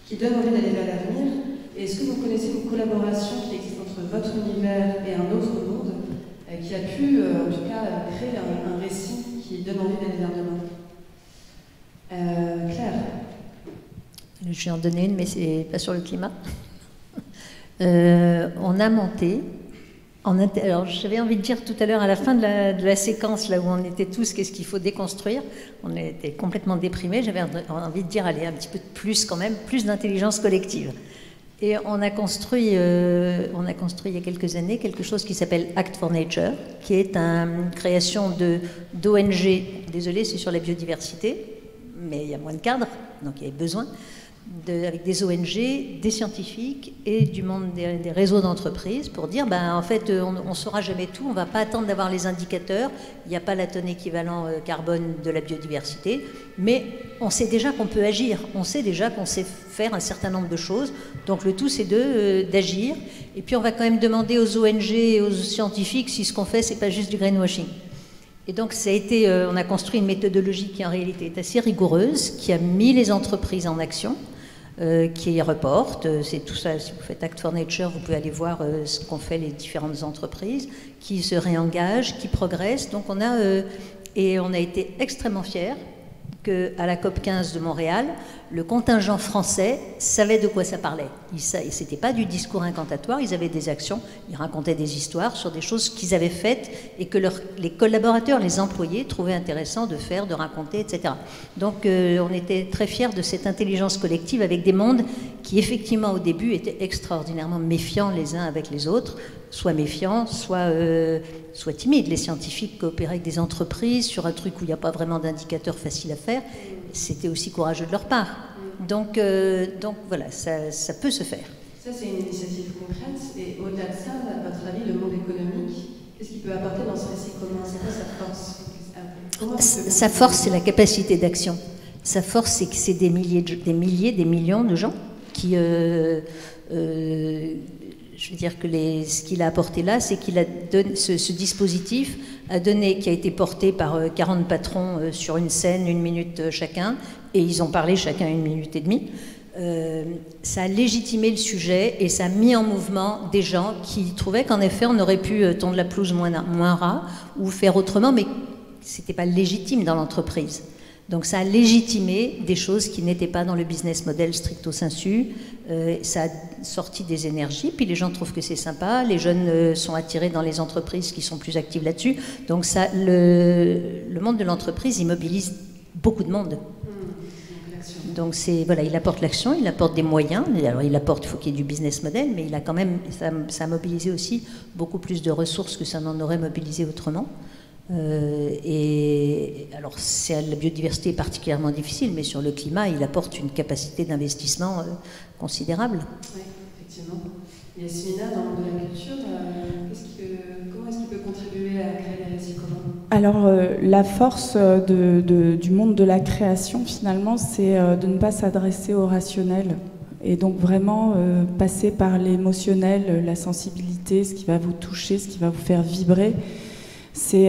qui donne envie d'aller vers l'avenir? Et est-ce que vous connaissez une collaboration qui existe entre votre univers et un autre monde qui a pu, en tout cas, créer un récit qui donne envie d'aller vers demain? Claire? Je vais en donner une, mais c'est pas sur le climat. On a monté, alors j'avais envie de dire tout à l'heure à la fin de la séquence, là où on était tous, qu'est-ce qu'il faut déconstruire, on était complètement déprimés, j'avais envie de dire, allez, un petit peu de plus quand même, plus d'intelligence collective. Et on a construit il y a quelques années quelque chose qui s'appelle Act for Nature, qui est une création d'ONG, désolé, c'est sur la biodiversité, mais il y a moins de cadres, donc il y avait besoin, avec des ONG, des scientifiques et du monde des réseaux d'entreprises pour dire, en fait, on ne saura jamais tout, on ne va pas attendre d'avoir les indicateurs, il n'y a pas la tonne équivalent carbone de la biodiversité, mais on sait déjà qu'on peut agir, on sait déjà qu'on sait faire un certain nombre de choses, donc le tout c'est d'agir, et puis on va quand même demander aux ONG et aux scientifiques si ce qu'on fait c'est pas juste du greenwashing. Et donc on a construit une méthodologie qui en réalité est assez rigoureuse, qui a mis les entreprises en action, qui reporte, c'est tout ça, si vous faites Act for Nature, vous pouvez aller voir ce qu'ont fait les différentes entreprises, qui se réengagent, qui progressent. Donc on a été extrêmement fiers qu'à la COP15 de Montréal, le contingent français savait de quoi ça parlait. C'était pas du discours incantatoire, ils avaient des actions, ils racontaient des histoires sur des choses qu'ils avaient faites et que les collaborateurs, les employés trouvaient intéressant de faire, de raconter, etc. Donc on était très fiers de cette intelligence collective avec des mondes qui effectivement au début étaient extraordinairement méfiants les uns avec les autres, soit méfiants, soit timides. Les scientifiques coopéraient avec des entreprises sur un truc où il n'y a pas vraiment d'indicateurs faciles à faire. C'était aussi courageux de leur part. Donc voilà, ça peut se faire. Ça, c'est une initiative concrète. Et au-delà de ça, à votre avis, le monde économique, qu'est-ce qu'il peut apporter dans ce récit commun? C'est quoi sa force? Sa force, c'est la capacité d'action. Sa force, c'est que c'est des millions de gens qui... je veux dire que ce qu'il a apporté là, c'est qu'il a donné ce dispositif qui a été porté par 40 patrons sur une scène, 1 minute chacun, et ils ont parlé chacun 1 minute et demie. Ça a légitimé le sujet et ça a mis en mouvement des gens qui trouvaient qu'en effet on aurait pu tondre la pelouse moins ras ou faire autrement, mais c'était pas légitime dans l'entreprise. Donc ça a légitimé des choses qui n'étaient pas dans le business model stricto sensu. Ça a sorti des énergies, puis les gens trouvent que c'est sympa, les jeunes sont attirés dans les entreprises qui sont plus actives là-dessus. Donc le monde de l'entreprise, il mobilise beaucoup de monde. Donc voilà, il apporte l'action, il apporte des moyens. Alors il faut qu'il y ait du business model, mais il a quand même, ça a mobilisé aussi beaucoup plus de ressources que ça n'en aurait mobilisé autrement. Et alors, la biodiversité est particulièrement difficile, mais sur le climat, il apporte une capacité d'investissement considérable. Oui, effectivement. Et Yasmina, dans le monde de la culture, comment est-ce qu'il peut contribuer à créer des récits communs? Alors, la force du monde de la création, finalement, c'est de ne pas s'adresser au rationnel. Et donc vraiment passer par l'émotionnel, la sensibilité, ce qui va vous toucher, ce qui va vous faire vibrer. C'est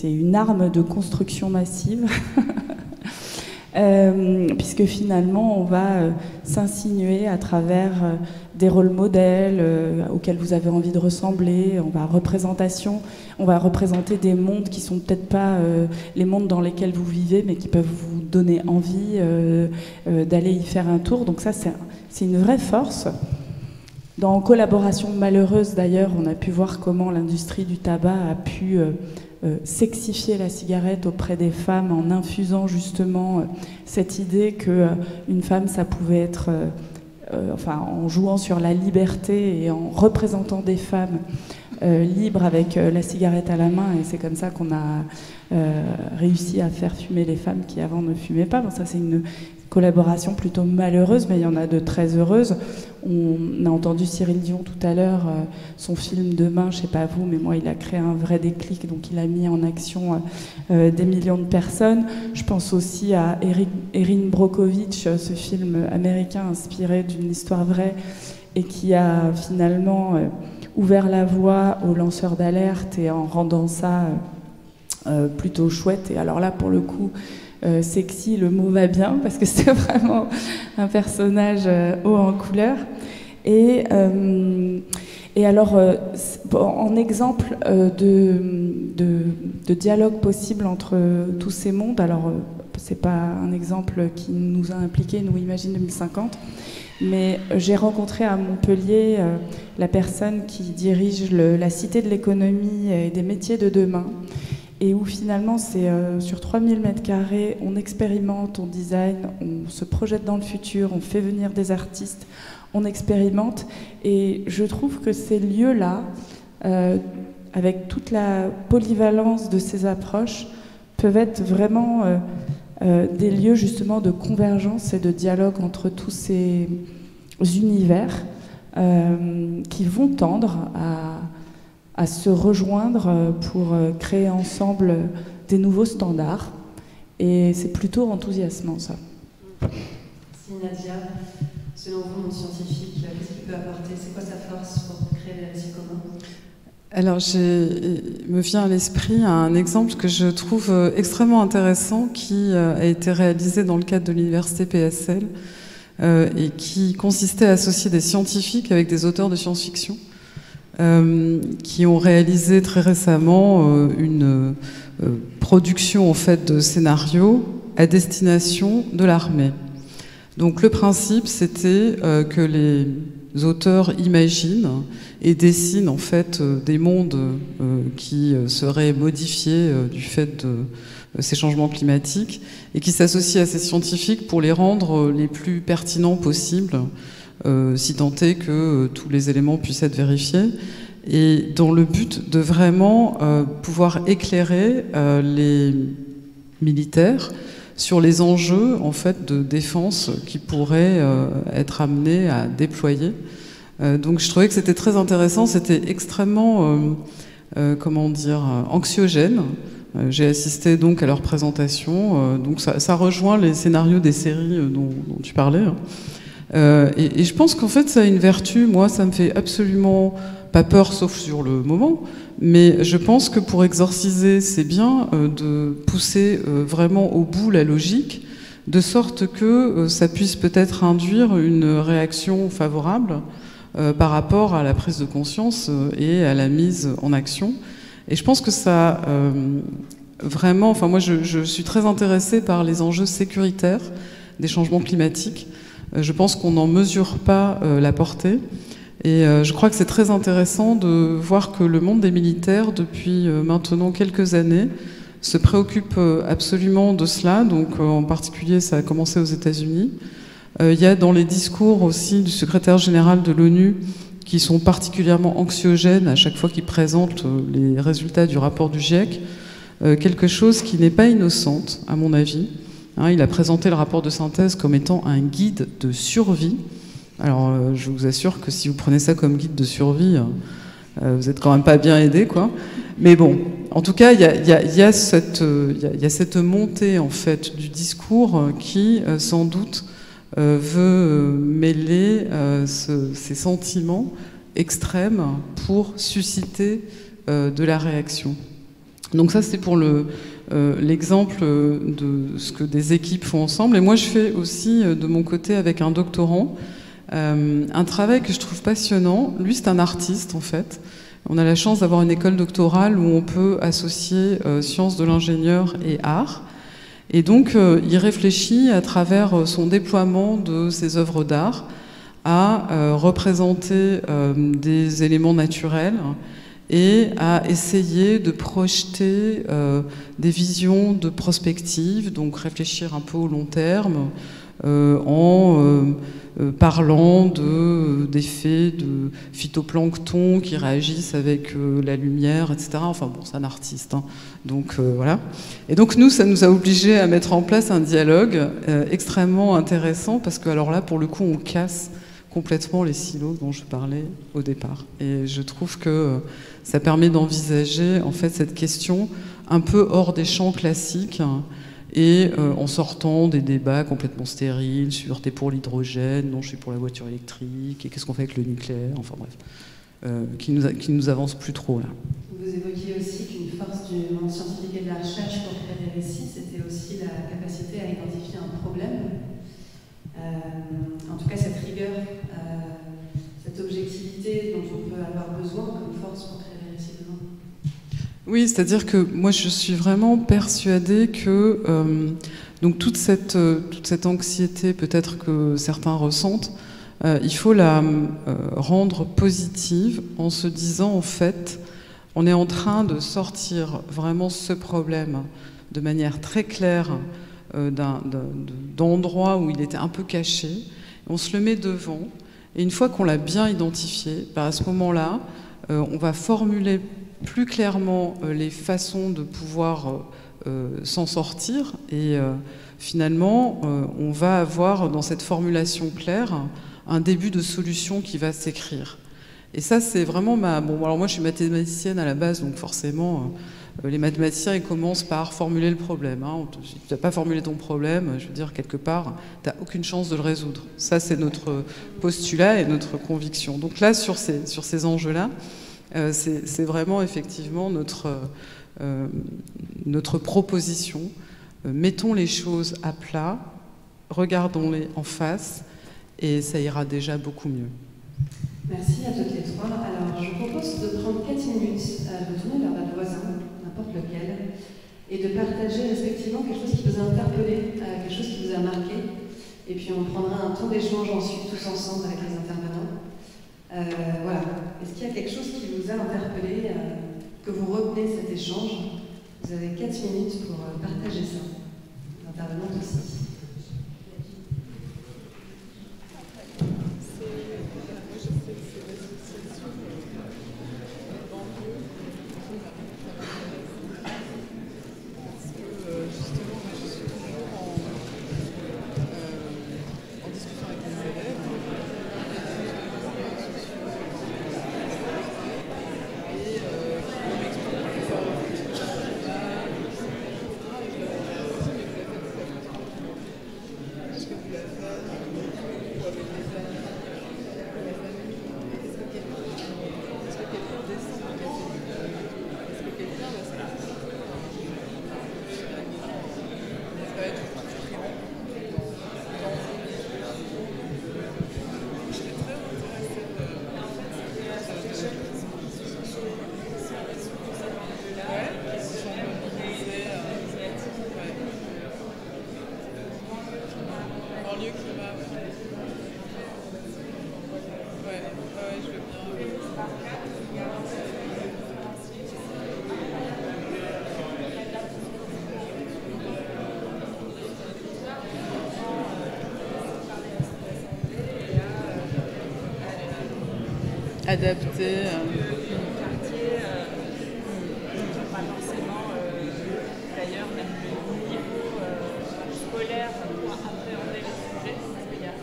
une arme de construction massive, puisque finalement on va s'insinuer à travers des rôles modèles auxquels vous avez envie de ressembler. On va représenter des mondes qui sont peut-être pas les mondes dans lesquels vous vivez, mais qui peuvent vous donner envie d'aller y faire un tour. Donc ça, c'est une vraie force. Dans Collaboration malheureuse, d'ailleurs, on a pu voir comment l'industrie du tabac a pu sexifier la cigarette auprès des femmes en infusant justement cette idée qu'une femme, ça pouvait être, en jouant sur la liberté et en représentant des femmes libres avec la cigarette à la main. Et c'est comme ça qu'on a réussi à faire fumer les femmes qui avant ne fumaient pas. Bon, ça, c'est une collaboration plutôt malheureuse, mais il y en a de très heureuses. On a entendu Cyril Dion tout à l'heure, son film Demain, je ne sais pas vous, mais moi il a créé un vrai déclic, donc il a mis en action des millions de personnes. Je pense aussi à Erin Brockovich, ce film américain inspiré d'une histoire vraie et qui a finalement ouvert la voie aux lanceurs d'alerte et en rendant ça plutôt chouette. Et alors là, pour le coup, sexy, le mot va bien, parce que c'est vraiment un personnage haut en couleur. Et alors, en exemple de dialogue possible entre tous ces mondes, alors c'est pas un exemple qui nous a impliqués, nous Imagine 2050, mais j'ai rencontré à Montpellier la personne qui dirige la Cité de l'économie et des métiers de demain, et où finalement c'est sur 3000 m², on expérimente, on design, on se projette dans le futur, on fait venir des artistes, on expérimente, et je trouve que ces lieux-là, avec toute la polyvalence de ces approches, peuvent être vraiment des lieux justement de convergence et de dialogue entre tous ces univers qui vont tendre à se rejoindre pour créer ensemble des nouveaux standards. Et c'est plutôt enthousiasmant, ça. Merci Nadia. Selon vous, monde scientifique, qu'est-ce qu'il peut apporter? C'est quoi sa force pour créer des récits communs? Alors, me vient à l'esprit un exemple que je trouve extrêmement intéressant qui a été réalisé dans le cadre de l'université PSL et qui consistait à associer des scientifiques avec des auteurs de science-fiction qui ont réalisé très récemment une production en fait de scénarios à destination de l'armée. Donc le principe, c'était que les auteurs imaginent et dessinent en fait des mondes qui seraient modifiés du fait de ces changements climatiques et qui s'associent à ces scientifiques pour les rendre les plus pertinents possibles, si tant est que tous les éléments puissent être vérifiés, et dans le but de vraiment pouvoir éclairer les militaires sur les enjeux en fait de défense qui pourraient être amenés à déployer. Donc je trouvais que c'était très intéressant, c'était extrêmement anxiogène. J'ai assisté donc à leur présentation, donc ça rejoint les scénarios des séries dont tu parlais. Et je pense qu'en fait ça a une vertu, moi ça me fait absolument pas peur sauf sur le moment, mais je pense que pour exorciser c'est bien de pousser vraiment au bout la logique, de sorte que ça puisse peut-être induire une réaction favorable par rapport à la prise de conscience et à la mise en action. Et je pense que ça vraiment, enfin moi je suis très intéressée par les enjeux sécuritaires des changements climatiques. Je pense qu'on n'en mesure pas la portée. Et je crois que c'est très intéressant de voir que le monde des militaires, depuis maintenant quelques années, se préoccupe absolument de cela. Donc en particulier, ça a commencé aux États-Unis. Il y a dans les discours aussi du secrétaire général de l'ONU qui sont particulièrement anxiogènes à chaque fois qu'il présente les résultats du rapport du GIEC, quelque chose qui n'est pas innocente, à mon avis. Il a présenté le rapport de synthèse comme étant un guide de survie. Alors, je vous assure que si vous prenez ça comme guide de survie, vous êtes quand même pas bien aidé, quoi. Mais bon, en tout cas, il y a cette montée en fait du discours qui, sans doute, veut mêler ces sentiments extrêmes pour susciter de la réaction. Donc ça, c'est pour l'exemple de ce que des équipes font ensemble. Et moi, je fais aussi, de mon côté, avec un doctorant, un travail que je trouve passionnant. Lui, c'est un artiste, en fait. On a la chance d'avoir une école doctorale où on peut associer sciences de l'ingénieur et art. Et donc, il réfléchit à travers son déploiement de ses œuvres d'art à représenter des éléments naturels et à essayer de projeter des visions de prospective, donc réfléchir un peu au long terme, en parlant d'effets de phytoplancton qui réagissent avec la lumière, etc. Enfin bon, c'est un artiste, hein. Donc voilà. Et donc nous, ça nous a obligés à mettre en place un dialogue extrêmement intéressant, parce que alors là, pour le coup, on casse complètement les silos dont je parlais au départ. Et je trouve que ça permet d'envisager en fait cette question un peu hors des champs classiques, et en sortant des débats complètement stériles sur t'es pour l'hydrogène, non je suis pour la voiture électrique, et qu'est-ce qu'on fait avec le nucléaire, enfin bref, qui nous avance plus trop là. Vous évoquiez aussi qu'une force du monde scientifique et de la recherche pour créer des récits, c'était aussi la capacité à identifier un problème. En tout cas, cette rigueur, cette objectivité dont on peut avoir besoin comme force pour créer des récits demain. Oui, c'est-à-dire que moi je suis vraiment persuadée que donc toute cette anxiété peut-être que certains ressentent, il faut la rendre positive en se disant en fait on est en train de sortir vraiment ce problème de manière très claire d'endroits où il était un peu caché, on se le met devant et une fois qu'on l'a bien identifié, à ce moment-là on va formuler plus clairement les façons de pouvoir s'en sortir et finalement on va avoir dans cette formulation claire un début de solution qui va s'écrire. Et ça c'est vraiment Bon alors moi je suis mathématicienne à la base donc forcément les mathématiciens ils commencent par formuler le problème. Si tu n'as pas formulé ton problème, je veux dire quelque part, tu n'as aucune chance de le résoudre. Ça c'est notre postulat et notre conviction. Donc là sur ces enjeux-là, c'est vraiment effectivement notre proposition. Mettons les choses à plat, regardons-les en face, et ça ira déjà beaucoup mieux. Merci à toutes les trois. Alors, je vous propose de prendre 4 minutes, de tourner vers votre voisin, n'importe lequel, et de partager respectivement quelque chose qui vous a interpellé, quelque chose qui vous a marqué. Et puis on prendra un temps d'échange ensuite, tous ensemble, avec les intervenants. Voilà. Est-ce qu'il y a quelque chose qui vous a interpellé, que vous retenez cet échange? Vous avez 4 minutes pour partager ça. L'intervenant aussi. Adapté. Pas forcément, d'ailleurs, même le niveau scolaire pour appréhender les sujets, parce qu'il y a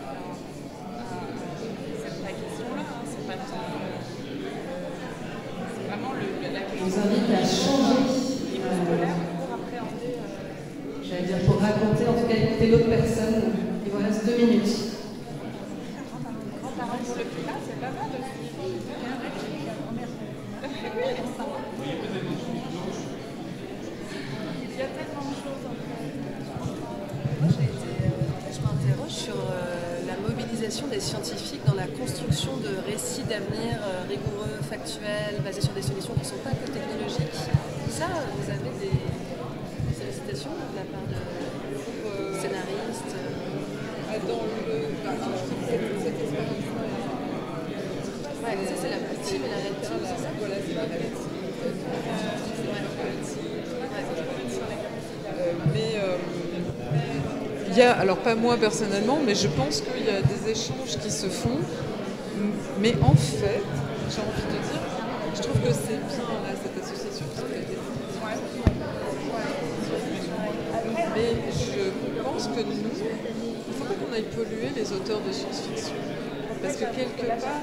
cette question-là, c'est pas tant. C'est vraiment la question. Je vous invite à changer le niveau scolaire pour appréhender. J'allais dire pour raconter, en tout cas écouter l'autre personne. Il vous reste 2 minutes. Pour le climat, c'est pas mal aussi. Il y a tellement de choses en fait. Moi, je m'interroge sur la mobilisation des scientifiques dans la construction de récits d'avenir rigoureux, factuels, basés sur des solutions qui ne sont pas que technologiques. Ça, vous avez des sollicitations de la part de scénaristes Dans cette expérience-là. Ouais, ça c'est la petite et la red team, c'est ça? Voilà, c'est la red team. Mais il y a, alors pas moi personnellement, mais je pense qu'il y a des échanges qui se font. Mais en fait, j'ai envie de dire, je trouve que c'est bien là, cette association, parce que mais je pense que nous, il ne faut pas qu'on aille polluer les auteurs de science-fiction. Parce que quelque part,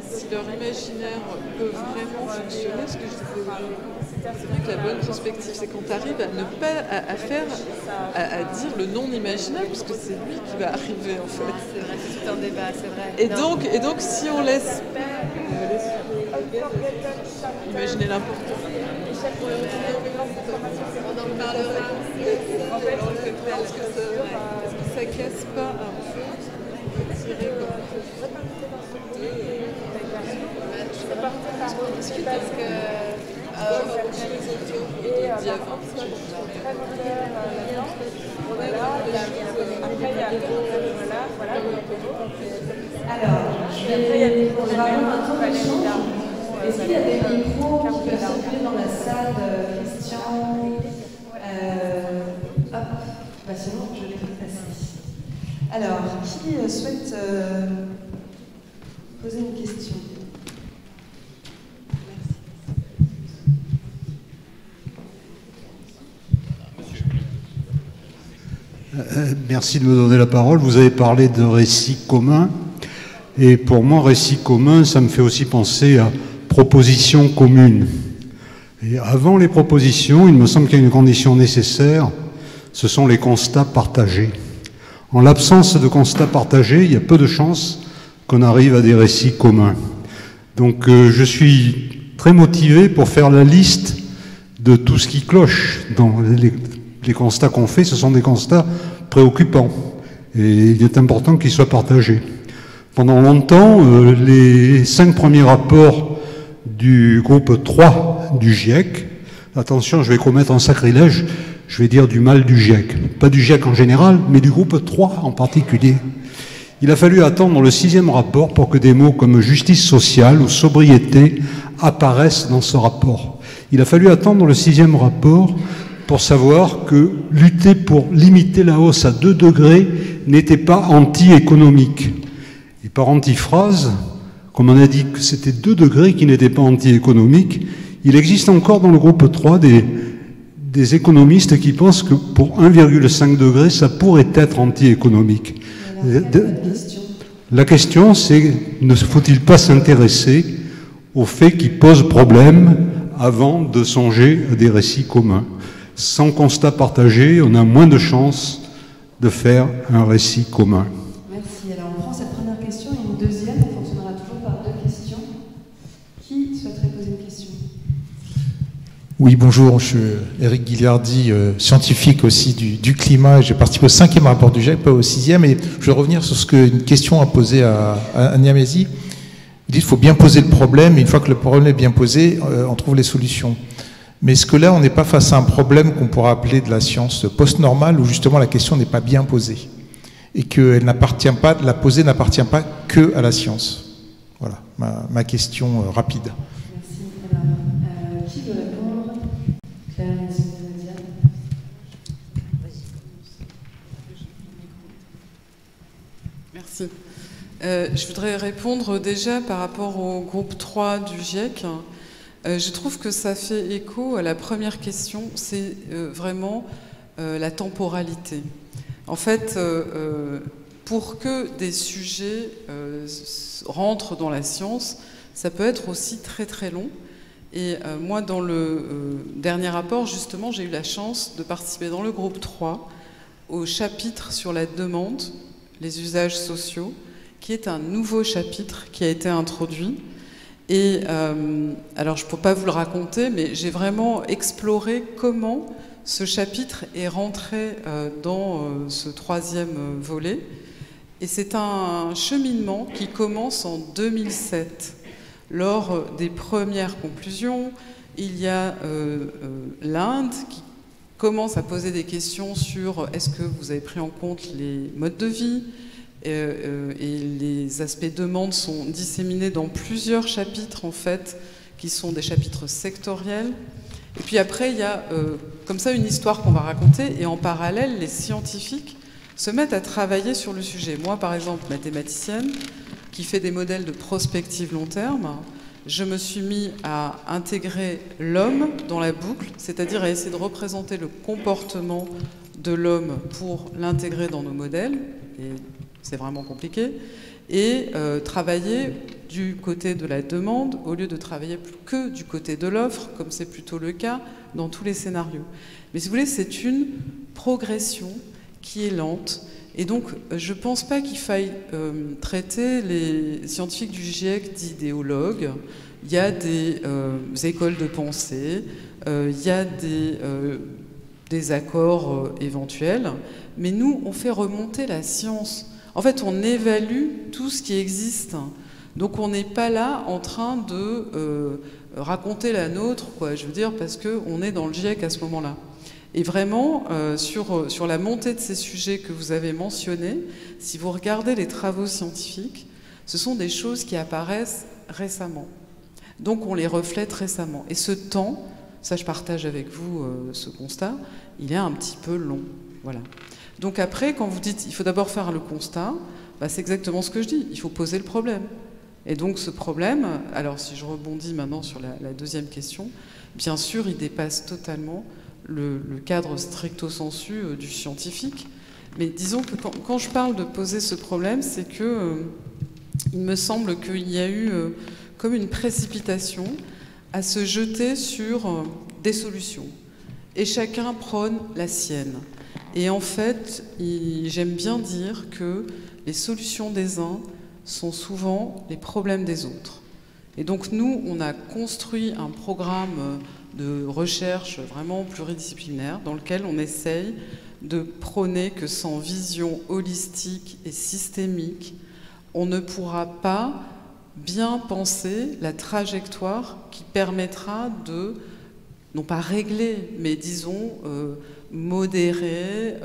si leur imaginaire peut vraiment fonctionner, ce que je disais, c'est vrai que la bonne perspective, c'est quand tu arrives à ne pas à dire le non imaginable, parce que c'est lui qui va arriver en fait. C'est vrai, c'est tout un débat, c'est vrai. Et donc si on laisse imaginer l'important. On en parlera. Est-ce que ça casse pas un peu tirer comme parce que Et par contre, c'est très clair là-dedans. Voilà, après il y a voilà. Alors, on va avoir un temps de change. Est-ce qu'il y a des micros qui peuvent circuler dans la salle, Christian hop, bah sinon je vais passer. Alors, qui souhaite poser une question? Merci de me donner la parole. Vous avez parlé de récit commun. Et pour moi, récit commun, ça me fait aussi penser à propositions communes. Et avant les propositions, il me semble qu'il y a une condition nécessaire, ce sont les constats partagés. En l'absence de constats partagés, il y a peu de chances qu'on arrive à des récits communs. Donc je suis très motivé pour faire la liste de tout ce qui cloche dans les constats qu'on fait. Ce sont des constats préoccupants et il est important qu'ils soient partagés. Pendant longtemps, les 5 premiers rapports du groupe 3 du GIEC, attention, je vais commettre un sacrilège, je vais dire du mal du GIEC. Pas du GIEC en général, mais du groupe 3 en particulier. Il a fallu attendre le 6e rapport pour que des mots comme justice sociale ou sobriété apparaissent dans ce rapport. Il a fallu attendre le 6e rapport pour savoir que lutter pour limiter la hausse à 2 degrés n'était pas anti-économique. Et par antiphrase, comme on a dit que c'était 2 degrés qui n'étaient pas anti-économiques, il existe encore dans le groupe 3 des économistes qui pensent que pour 1,5 degré, ça pourrait être anti-économique. La question, c'est ne faut-il pas s'intéresser aux faits qui posent problème avant de songer à des récits communs? Sans constat partagé, on a moins de chances de faire un récit commun. Merci. Alors on prend cette première question et une deuxième. On fonctionnera toujours par 2 questions. Qui souhaiterait poser une question? Oui, bonjour, je suis Éric Guillardi, scientifique aussi du climat. J'ai participé au 5e rapport du GIEC, pas au 6e. Et je vais revenir sur une question à poser à Niamezi. Vous dites qu'il faut bien poser le problème, et une fois que le problème est bien posé, on trouve les solutions. Mais est-ce que là, on n'est pas face à un problème qu'on pourra appeler de la science post-normale, où justement la question n'est pas bien posée, et que la posée n'appartient pas que à la science? Voilà, ma question rapide. Merci. Alors, qui veut répondre? Claire, Merci. Je voudrais répondre déjà par rapport au groupe 3 du GIEC. Je trouve que ça fait écho à la première question, c'est vraiment la temporalité. En fait, pour que des sujets rentrent dans la science, ça peut être aussi très très long. Et moi, dans le dernier rapport, justement, j'ai eu la chance de participer dans le groupe 3 au chapitre sur la demande, les usages sociaux, qui est un nouveau chapitre qui a été introduit. Et alors, je ne peux pas vous le raconter, mais j'ai vraiment exploré comment ce chapitre est rentré dans ce 3e volet. Et c'est un cheminement qui commence en 2007. Lors des premières conclusions, il y a l'Inde qui commence à poser des questions sur est-ce que vous avez pris en compte les modes de vie, et les aspects demande sont disséminés dans plusieurs chapitres, en fait, qui sont des chapitres sectoriels. Et puis après, il y a comme ça une histoire qu'on va raconter, et en parallèle, les scientifiques se mettent à travailler sur le sujet. Moi, par exemple, mathématicienne, qui fait des modèles de prospective long terme, je me suis mis à intégrer l'homme dans la boucle, c'est-à-dire à essayer de représenter le comportement de l'homme pour l'intégrer dans nos modèles, et c'est vraiment compliqué, et travailler du côté de la demande au lieu de travailler que du côté de l'offre, comme c'est plutôt le cas dans tous les scénarios. Mais si vous voulez, c'est une progression qui est lente, et donc je ne pense pas qu'il faille traiter les scientifiques du GIEC d'idéologues. Il y a des écoles de pensée, il y a des accords éventuels, mais nous, on fait remonter la science. En fait, on évalue tout ce qui existe Donc on n'est pas là en train de raconter la nôtre, quoi, je veux dire, parce qu'on est dans le GIEC à ce moment-là. Et vraiment, sur la montée de ces sujets que vous avez mentionnés, si vous regardez les travaux scientifiques, ce sont des choses qui apparaissent récemment. Donc on les reflète récemment. Et ce temps, ça je partage avec vous ce constat, il est un petit peu long. Voilà. Donc après, quand vous dites il faut d'abord faire le constat, bah, c'est exactement ce que je dis, il faut poser le problème. Et donc ce problème, alors si je rebondis maintenant sur la deuxième question, bien sûr il dépasse totalement le cadre stricto sensu du scientifique. Mais disons que quand je parle de poser ce problème, c'est que il me semble qu'il y a eu comme une précipitation à se jeter sur des solutions. Et chacun prône la sienne. Et en fait, j'aime bien dire que les solutions des uns sont souvent les problèmes des autres. Et donc nous, on a construit un programme de recherche vraiment pluridisciplinaire dans lequel on essaye de prôner que sans vision holistique et systémique, on ne pourra pas bien penser la trajectoire qui permettra de, non pas régler, mais disons modérer,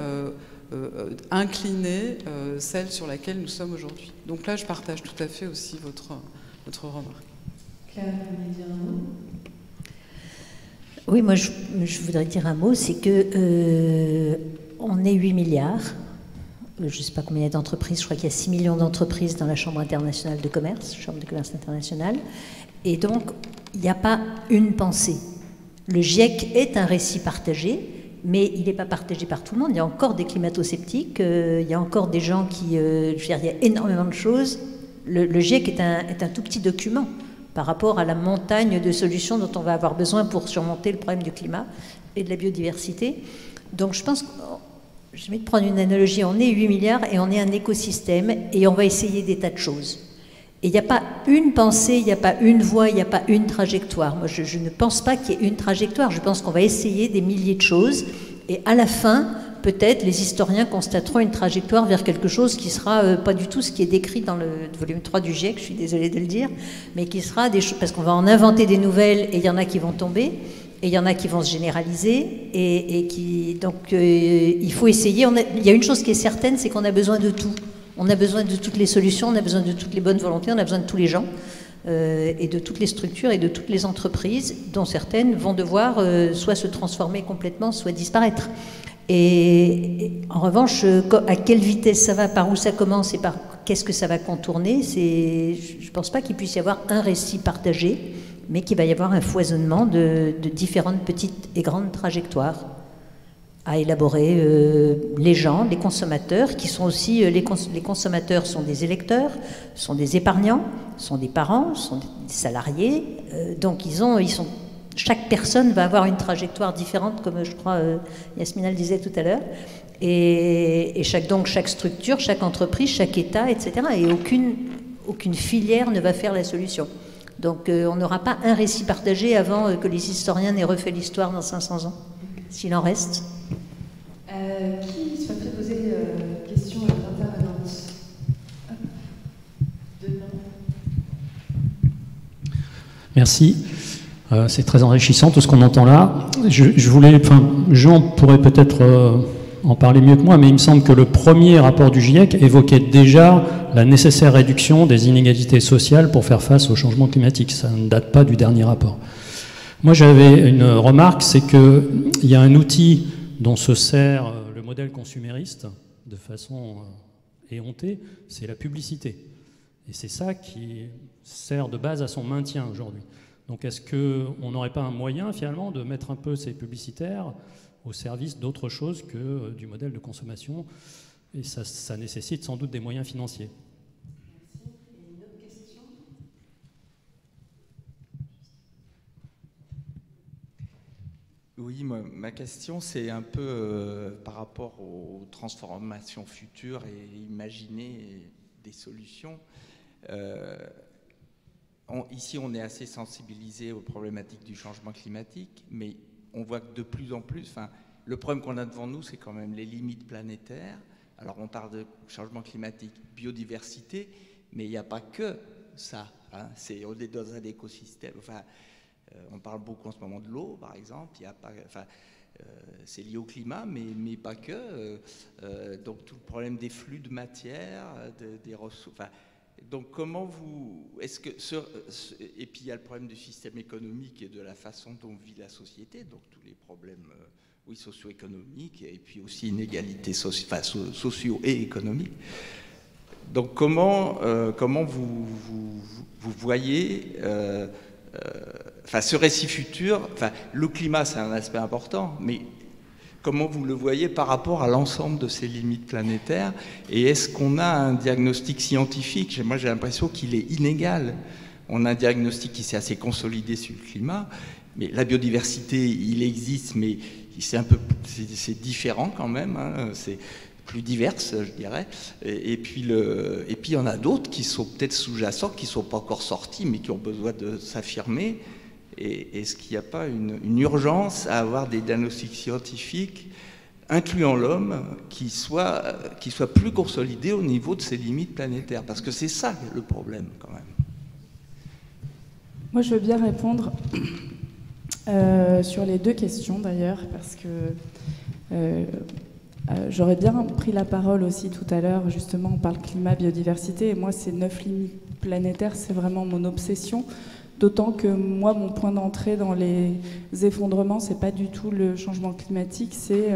incliner celle sur laquelle nous sommes aujourd'hui. Donc là, je partage tout à fait aussi votre remarque. Claire, vous voulez dire un mot ? Oui, moi je voudrais dire un mot, c'est que on est 8 milliards, je ne sais pas combien il y a d'entreprises, je crois qu'il y a 6 millions d'entreprises dans la Chambre internationale de commerce, Chambre de commerce internationale, et donc il n'y a pas une pensée. Le GIEC est un récit partagé, mais il n'est pas partagé par tout le monde. Il y a encore des climato-sceptiques, il y a encore des gens qui... je veux dire, il y a énormément de choses. Le GIEC est un tout petit document par rapport à la montagne de solutions dont on va avoir besoin pour surmonter le problème du climat et de la biodiversité. Donc je pense, je vais prendre une analogie, on est 8 milliards et on est un écosystème et on va essayer des tas de choses. Et il n'y a pas une pensée, il n'y a pas une voie, il n'y a pas une trajectoire. Moi, je ne pense pas qu'il y ait une trajectoire. Je pense qu'on va essayer des milliers de choses. Et à la fin, peut-être, les historiens constateront une trajectoire vers quelque chose qui sera pas du tout ce qui est décrit dans le volume 3 du GIEC, je suis désolée de le dire, mais qui sera des choses... Parce qu'on va en inventer des nouvelles et il y en a qui vont tomber, et il y en a qui vont se généraliser, et qui... Donc, il faut essayer. Il y a une chose qui est certaine, c'est qu'on a besoin de tout. On a besoin de toutes les solutions, on a besoin de toutes les bonnes volontés, on a besoin de tous les gens et de toutes les structures et de toutes les entreprises dont certaines vont devoir soit se transformer complètement, soit disparaître. Et en revanche, à quelle vitesse ça va, par où ça commence et par qu'est-ce que ça va contourner, je ne pense pas qu'il puisse y avoir un récit partagé, mais qu'il va y avoir un foisonnement de différentes petites et grandes trajectoires à élaborer les gens, les consommateurs, qui sont aussi, les consommateurs sont des électeurs, sont des épargnants, sont des parents, sont des salariés, donc chaque personne va avoir une trajectoire différente, comme je crois Yasmina le disait tout à l'heure, et chaque structure, chaque entreprise, chaque État, etc. Et aucune filière ne va faire la solution. Donc on n'aura pas un récit partagé avant que les historiens n'aient refait l'histoire dans 500 ans, s'il en reste. Qui souhaiterait poser des questions intervenantes? Merci. C'est très enrichissant tout ce qu'on entend là. Jean pourrait peut-être en parler mieux que moi, mais il me semble que le premier rapport du GIEC évoquait déjà la nécessaire réduction des inégalités sociales pour faire face au changement climatique. Ça ne date pas du dernier rapport. Moi, j'avais une remarque, c'est qu'il y a un outil dont se sert le modèle consumériste de façon éhontée, c'est la publicité. Et c'est ça qui sert de base à son maintien aujourd'hui. Donc est-ce qu'on n'aurait pas un moyen finalement de mettre un peu ces publicitaires au service d'autre chose que du modèle de consommation? Et ça nécessite sans doute des moyens financiers. Merci. Et une autre question? Oui, ma question, c'est un peu par rapport aux transformations futures et imaginer des solutions. Ici, on est assez sensibilisé aux problématiques du changement climatique, mais on voit que de plus en plus, le problème qu'on a devant nous, c'est quand même les limites planétaires. Alors, on parle de changement climatique, biodiversité, mais il n'y a pas que ça. Hein. On est dans un écosystème. Enfin, on parle beaucoup en ce moment de l'eau, par exemple. Il y a pas, enfin, c'est lié au climat, mais pas que. Donc tout le problème des flux de matière, des ressources. Enfin, donc comment vous... Est-ce que et puis il y a le problème du système économique et de la façon dont vit la société, donc tous les problèmes socio-économiques et puis aussi inégalités socio et économiques. Donc comment vous voyez ce récit futur, le climat c'est un aspect important, mais comment vous le voyez par rapport à l'ensemble de ces limites planétaires? Et est-ce qu'on a un diagnostic scientifique? Moi, j'ai l'impression qu'il est inégal. On a un diagnostic qui s'est assez consolidé sur le climat, mais la biodiversité, il existe, mais c'est différent quand même. Hein. C'est plus diverse, je dirais. Et puis il y en a d'autres qui sont peut-être sous-jacents, qui ne sont pas encore sortis, mais qui ont besoin de s'affirmer. Et est-ce qu'il n'y a pas une urgence à avoir des diagnostics scientifiques, incluant l'homme, qui soient plus consolidés au niveau de ces limites planétaires? Parce que c'est ça le problème, quand même. Moi, je veux bien répondre sur les deux questions, d'ailleurs, parce que j'aurais bien pris la parole aussi tout à l'heure. Justement, on parle climat, biodiversité, et moi, ces 9 limites planétaires, c'est vraiment mon obsession. D'autant que moi, mon point d'entrée dans les effondrements, c'est pas du tout le changement climatique, c'est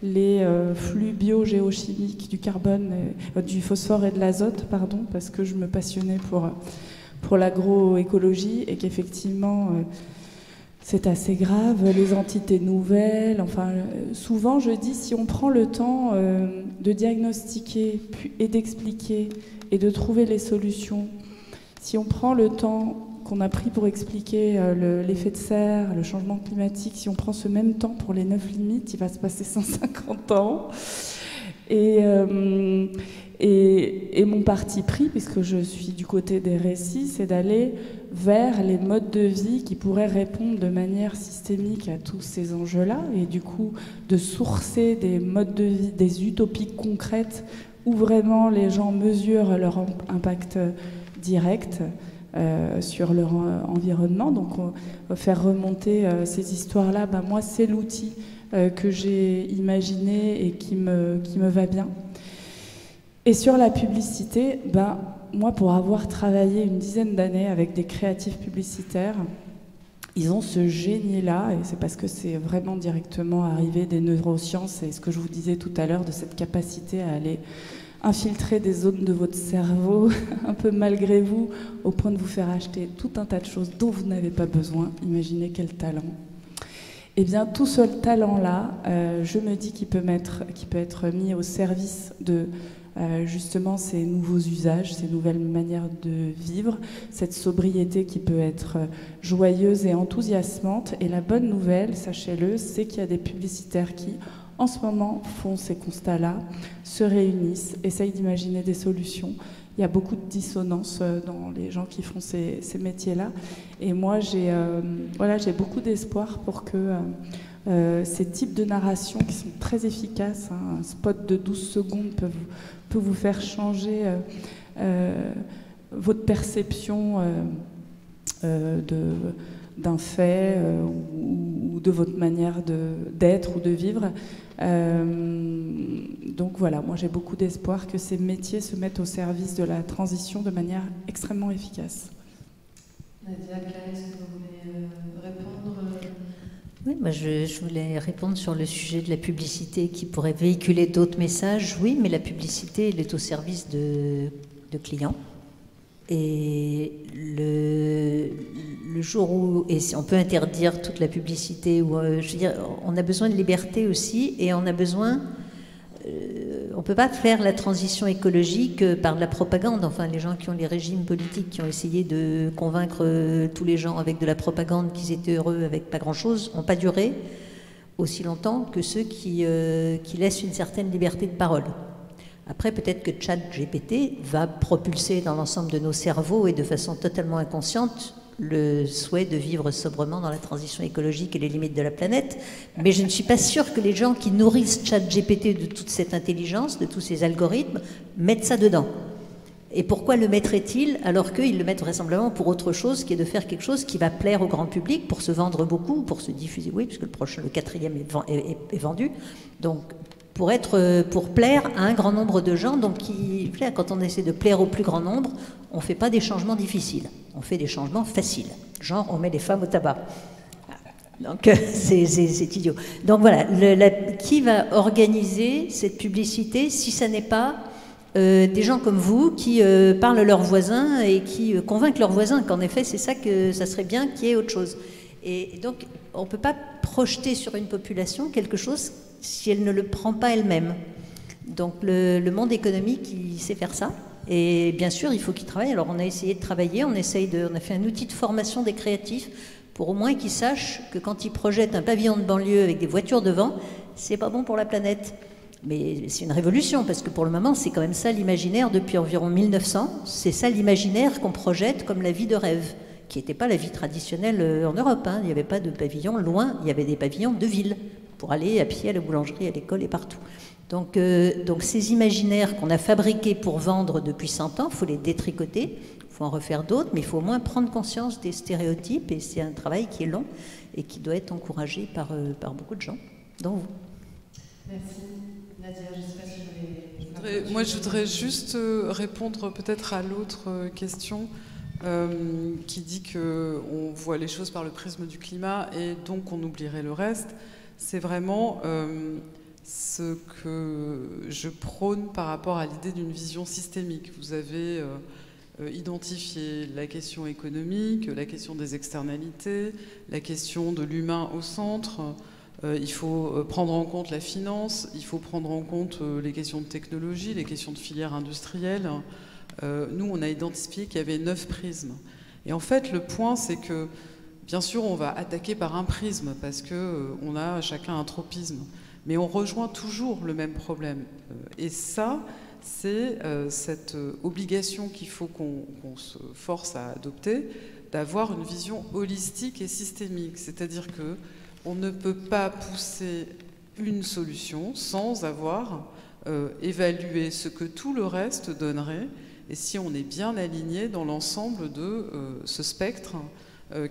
les flux biogéochimiques du carbone, du phosphore et de l'azote, pardon, parce que je me passionnais pour l'agroécologie et qu'effectivement, c'est assez grave, les entités nouvelles. Enfin, souvent, je dis, si on prend le temps de diagnostiquer et d'expliquer et de trouver les solutions, si on prend le temps qu'on a pris pour expliquer l'effet de serre, le changement climatique, si on prend ce même temps pour les 9 limites, il va se passer 150 ans. Et mon parti pris, puisque je suis du côté des récits, c'est d'aller vers les modes de vie qui pourraient répondre de manière systémique à tous ces enjeux-là, et du coup de sourcer des modes de vie, des utopies concrètes où vraiment les gens mesurent leur impact direct sur leur environnement. Donc faire remonter ces histoires-là, moi c'est l'outil que j'ai imaginé et qui me va bien. Et sur la publicité, moi pour avoir travaillé une dizaine d'années avec des créatifs publicitaires, ils ont ce génie-là, et c'est parce que c'est vraiment directement arrivé des neurosciences, et ce que je vous disais tout à l'heure de cette capacité à aller infiltrer des zones de votre cerveau, un peu malgré vous, au point de vous faire acheter tout un tas de choses dont vous n'avez pas besoin. Imaginez quel talent. Eh bien, tout ce talent-là, je me dis qu'il peut être mis au service de justement ces nouveaux usages, ces nouvelles manières de vivre, cette sobriété qui peut être joyeuse et enthousiasmante. Et la bonne nouvelle, sachez-le, c'est qu'il y a des publicitaires qui, en ce moment, font ces constats-là, se réunissent, essayent d'imaginer des solutions. Il y a beaucoup de dissonance dans les gens qui font ces métiers-là. Et moi, j'ai beaucoup d'espoir pour que ces types de narrations qui sont très efficaces, un spot de 12 secondes peut vous faire changer votre perception d'un fait ou de votre manière d'être ou de vivre. Donc voilà, moi j'ai beaucoup d'espoir que ces métiers se mettent au service de la transition de manière extrêmement efficace. Nadia, Claire, est-ce que vous voulez répondre? Oui, je voulais répondre sur le sujet de la publicité qui pourrait véhiculer d'autres messages. Oui, mais la publicité, elle est au service de clients. Et le jour où, et on peut interdire toute la publicité, je veux dire, on a besoin de liberté aussi, et on a besoin, on ne peut pas faire la transition écologique par de la propagande. Enfin, les gens qui ont les régimes politiques, qui ont essayé de convaincre tous les gens avec de la propagande qu'ils étaient heureux avec pas grand-chose, n'ont pas duré aussi longtemps que ceux qui laissent une certaine liberté de parole. Après, peut-être que ChatGPT va propulser dans l'ensemble de nos cerveaux et de façon totalement inconsciente le souhait de vivre sobrement dans la transition écologique et les limites de la planète. Mais je ne suis pas sûre que les gens qui nourrissent ChatGPT de toute cette intelligence, de tous ces algorithmes, mettent ça dedans. Et pourquoi le mettraient-ils alors qu'ils le mettent vraisemblablement pour autre chose, qui est de faire quelque chose qui va plaire au grand public, pour se vendre beaucoup, pour se diffuser, oui, puisque le quatrième est vendu. Donc, pour plaire à un grand nombre de gens, donc quand on essaie de plaire au plus grand nombre, on ne fait pas des changements difficiles, on fait des changements faciles. Genre, on met les femmes au tabac. Donc, c'est idiot. Donc voilà, qui va organiser cette publicité si ça n'est pas des gens comme vous qui parlent leurs voisins et qui convainquent leurs voisins qu'en effet, c'est ça que ça serait bien qu'il y ait autre chose. Et donc, on ne peut pas projeter sur une population quelque chose si elle ne le prend pas elle-même. Donc, le monde économique, il sait faire ça. Et bien sûr, il faut qu'il travaille. Alors, on a essayé de travailler, on a fait un outil de formation des créatifs pour au moins qu'ils sachent que quand ils projettent un pavillon de banlieue avec des voitures devant, c'est pas bon pour la planète. Mais c'est une révolution, parce que pour le moment, c'est quand même ça l'imaginaire depuis environ 1900. C'est ça l'imaginaire qu'on projette comme la vie de rêve, qui n'était pas la vie traditionnelle en Europe. Hein. Il n'y avait pas de pavillon loin, il y avait des pavillons de ville, pour aller à pied à la boulangerie, à l'école et partout. Donc ces imaginaires qu'on a fabriqués pour vendre depuis 100 ans, il faut les détricoter, il faut en refaire d'autres, mais il faut au moins prendre conscience des stéréotypes, et c'est un travail qui est long et qui doit être encouragé par beaucoup de gens, dont vous. Merci. Nadia, je ne sais pas si vous voulez... Moi, je voudrais juste répondre peut-être à l'autre question qui dit qu'on voit les choses par le prisme du climat et donc on oublierait le reste. C'est vraiment ce que je prône par rapport à l'idée d'une vision systémique. Vous avez identifié la question économique, la question des externalités, la question de l'humain au centre. Il faut prendre en compte la finance, il faut prendre en compte les questions de technologie, les questions de filière industrielle. Nous, on a identifié qu'il y avait 9 prismes. Et en fait, le point, c'est que, bien sûr, on va attaquer par un prisme, parce qu'on a chacun un tropisme. Mais on rejoint toujours le même problème. Et ça, c'est cette obligation qu'il faut qu'on se force à adopter, d'avoir une vision holistique et systémique. C'est-à-dire que on ne peut pas pousser une solution sans avoir évalué ce que tout le reste donnerait et si on est bien aligné dans l'ensemble de ce spectre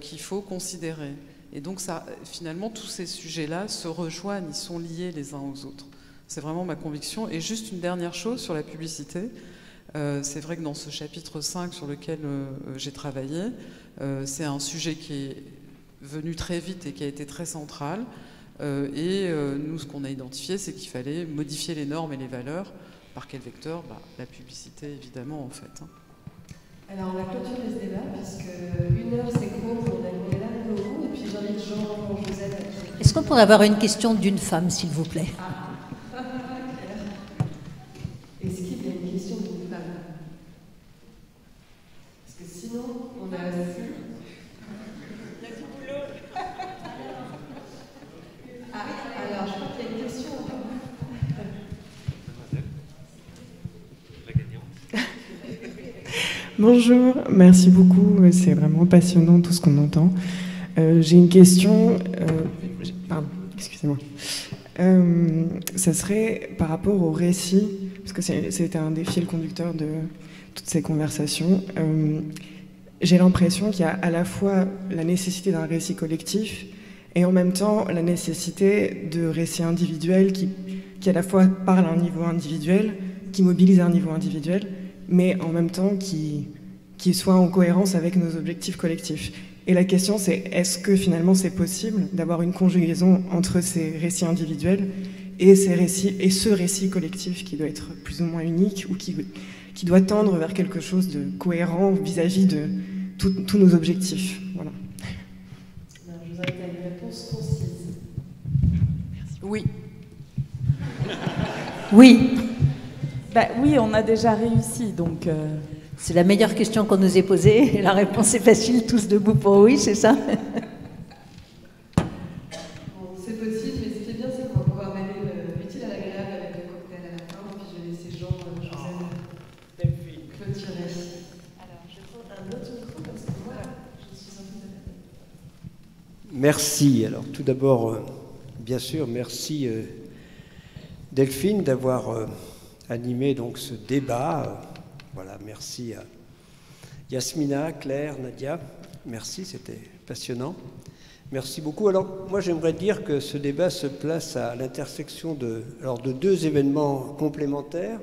qu'il faut considérer. Et donc ça, finalement, tous ces sujets-là se rejoignent, ils sont liés les uns aux autres. C'est vraiment ma conviction. Et juste une dernière chose sur la publicité. C'est vrai que dans ce chapitre 5 sur lequel j'ai travaillé, c'est un sujet qui est venu très vite et qui a été très central. Nous, ce qu'on a identifié, c'est qu'il fallait modifier les normes et les valeurs. Par quel vecteur? La publicité, évidemment, en fait. Alors, on va clôturer ce débat, puisque 1 heure, c'est court, on est là au bout, et puis j'invite Jean-Joseph. Est-ce qu'on pourrait avoir une question d'une femme, s'il vous plaît? Est-ce qu'il y a une question d'une femme? Parce que sinon, on a... Alors, je crois qu'il y a une question. Bonjour, merci beaucoup. C'est vraiment passionnant tout ce qu'on entend. J'ai une question. Pardon, excusez-moi. Ça serait par rapport au récit, parce que c'était un des fils conducteurs de toutes ces conversations. J'ai l'impression qu'il y a à la fois la nécessité d'un récit collectif et en même temps la nécessité de récits individuels qui à la fois parlent à un niveau individuel, qui mobilisent à un niveau individuel, mais en même temps qui soient en cohérence avec nos objectifs collectifs. Et la question, c'est est-ce que finalement c'est possible d'avoir une conjugaison entre ces récits individuels et ce récit collectif qui doit être plus ou moins unique ou qui doit tendre vers quelque chose de cohérent vis-à-vis de tous nos objectifs. Voilà. Je vous invite à une réponse concise. Merci. Oui. Oui. Oui, on a déjà réussi, donc... C'est la meilleure question qu'on nous ait posée, et la réponse est facile, tous debout pour oui, c'est ça? C'est possible, mais ce qui est bien, c'est qu'on va pouvoir mêler l'utile à l'agréable avec le cocktail à la fin, puis je vais laisser Jean-Joseph clôturer. Alors, je vais prendre un autre micro, parce que moi, je suis un peu... Merci. Alors, tout d'abord, bien sûr, merci Delphine d'avoir animé donc ce débat Voilà, merci à Yasmina, Claire, Nadia. Merci, c'était passionnant. Merci beaucoup. Alors, moi, j'aimerais dire que ce débat se place à l'intersection de deux événements complémentaires.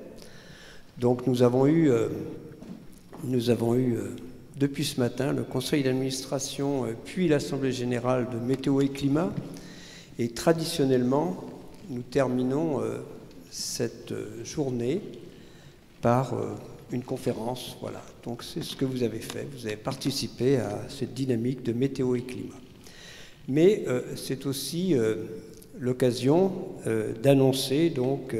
Donc, nous avons eu depuis ce matin le conseil d'administration puis l'Assemblée générale de Météo et Climat. Et traditionnellement, nous terminons cette journée par une conférence. Voilà. Donc, c'est ce que vous avez fait. Vous avez participé à cette dynamique de Météo et Climat. Mais c'est aussi l'occasion d'annoncer donc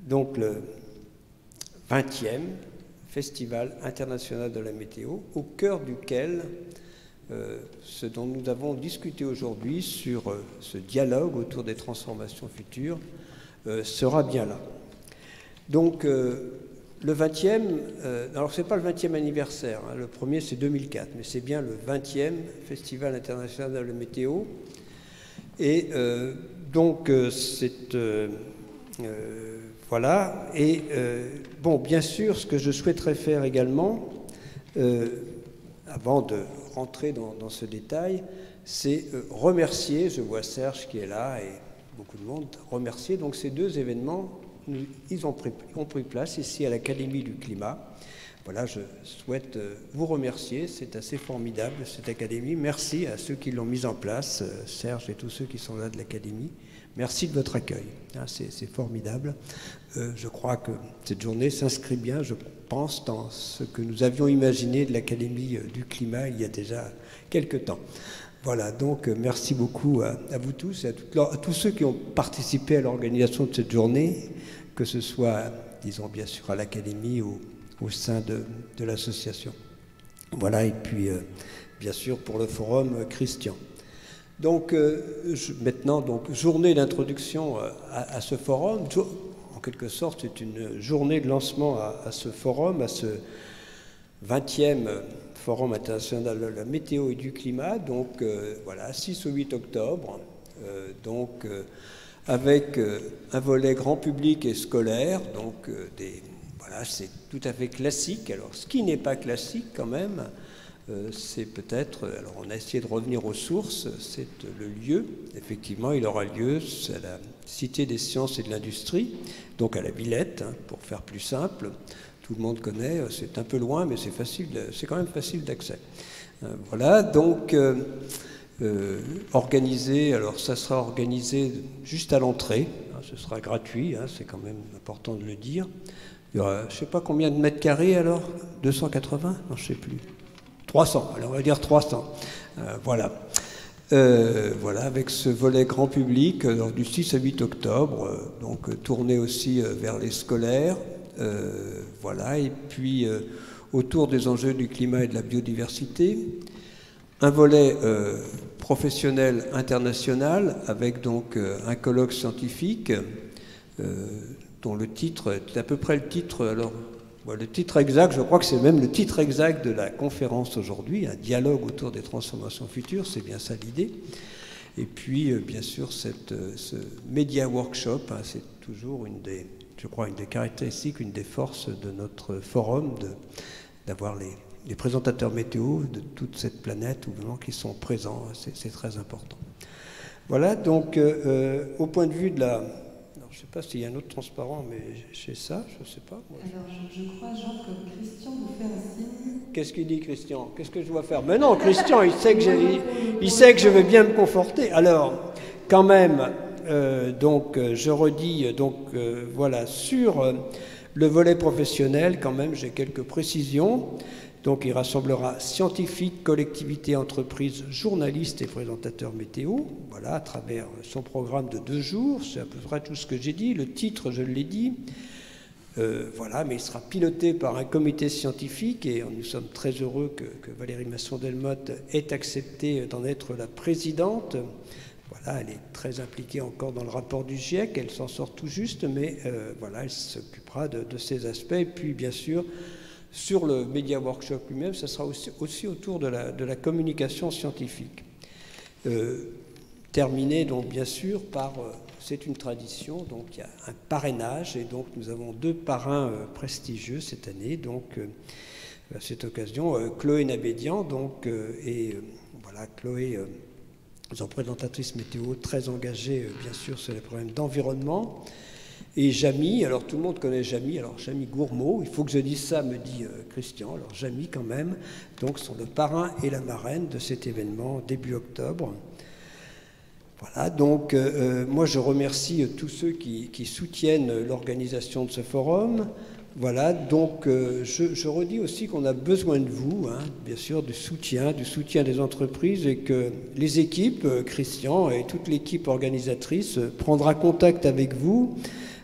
le 20e Festival international de la météo, au cœur duquel ce dont nous avons discuté aujourd'hui sur ce dialogue autour des transformations futures sera bien là. Donc le 20e, alors ce n'est pas le 20e anniversaire, hein, le premier c'est 2004, mais c'est bien le 20e Festival international de la météo. Et donc c'est... voilà, et bon, bien sûr, ce que je souhaiterais faire également, avant de rentrer dans ce détail, c'est remercier, je vois Serge qui est là et beaucoup de monde, remercier donc ces deux événements, ils ont pris place ici à l'Académie du Climat. Voilà, je souhaite vous remercier, c'est assez formidable cette Académie. Merci à ceux qui l'ont mise en place, Serge et tous ceux qui sont là de l'Académie. Merci de votre accueil, c'est formidable. Je crois que cette journée s'inscrit bien, je pense, dans ce que nous avions imaginé de l'Académie du Climat il y a déjà quelques temps. Voilà, donc merci beaucoup à vous tous et à tous ceux qui ont participé à l'organisation de cette journée, que ce soit, disons bien sûr, à l'Académie ou au sein de l'association. Voilà, et puis bien sûr pour le forum Christian. Donc maintenant, donc, journée d'introduction à ce forum. En quelque sorte, c'est une journée de lancement à ce forum, à ce 20e Forum international de la météo et du climat. Donc voilà, 6 au 8 octobre. Avec un volet grand public et scolaire. Donc voilà, c'est tout à fait classique. Alors, ce qui n'est pas classique quand même, c'est peut-être, alors on a essayé de revenir aux sources, c'est le lieu. Effectivement, il aura lieu à la Cité des sciences et de l'industrie, donc à la Villette, hein, pour faire plus simple. Tout le monde connaît, c'est un peu loin, mais c'est facile, c'est quand même facile d'accès. Voilà, donc organisé, alors ça sera organisé juste à l'entrée, hein, ce sera gratuit, hein, c'est quand même important de le dire. Il y aura, je ne sais pas combien de mètres carrés alors, 280 ? Non, je ne sais plus. 300, alors on va dire 300. Voilà. Voilà, avec ce volet grand public, du 6 à 8 octobre, donc tourné aussi vers les scolaires. Voilà, et puis autour des enjeux du climat et de la biodiversité. Un volet professionnel international, avec donc un colloque scientifique, dont le titre est à peu près le titre, alors... Le titre exact, je crois que c'est même le titre exact de la conférence aujourd'hui, un dialogue autour des transformations futures, c'est bien ça l'idée. Et puis, bien sûr, ce Media Workshop, hein, c'est toujours une des caractéristiques, une des forces de notre forum, d'avoir les présentateurs météo de toute cette planète qui sont présents, c'est très important. Voilà, donc, au point de vue de la... Je ne sais pas s'il y a un autre transparent, mais j'ai ça, je ne sais pas. Moi. Alors, je crois, Jean, que Christian vous fait un signe. Qu'est-ce qu'il dit, Christian? Qu'est-ce que je dois faire? Mais non, Christian, il sait que je vais bien me conforter. Alors, quand même, donc, je redis, donc, voilà, sur le volet professionnel, quand même, j'ai quelques précisions. Donc, il rassemblera scientifiques, collectivités, entreprises, journalistes et présentateurs météo, voilà, à travers son programme de 2 jours. C'est à peu près tout ce que j'ai dit. Le titre, je l'ai dit. Voilà, mais il sera piloté par un comité scientifique et nous sommes très heureux que Valérie Masson-Delmotte ait accepté d'en être la présidente. Voilà, elle est très impliquée encore dans le rapport du GIEC. Elle s'en sort tout juste, mais voilà, elle s'occupera de ces aspects. Et puis, bien sûr, sur le Media Workshop lui-même, ça sera aussi autour de la communication scientifique. Terminé donc bien sûr par c'est une tradition, donc il y a un parrainage, et donc nous avons 2 parrains prestigieux cette année, donc à cette occasion, Chloé Nabédian, donc, voilà, Chloé, représentatrice météo, très engagée, bien sûr, sur les problèmes d'environnement, et Jamy, alors tout le monde connaît Jamy, alors Jamy Gourmaud, il faut que je dise ça, me dit Christian, alors Jamy quand même, donc sont le parrain et la marraine de cet événement début octobre. Voilà, donc moi je remercie tous ceux qui soutiennent l'organisation de ce forum. Voilà, donc je redis aussi qu'on a besoin de vous, hein, bien sûr, du soutien des entreprises, et que les équipes, Christian et toute l'équipe organisatrice, prendra contact avec vous,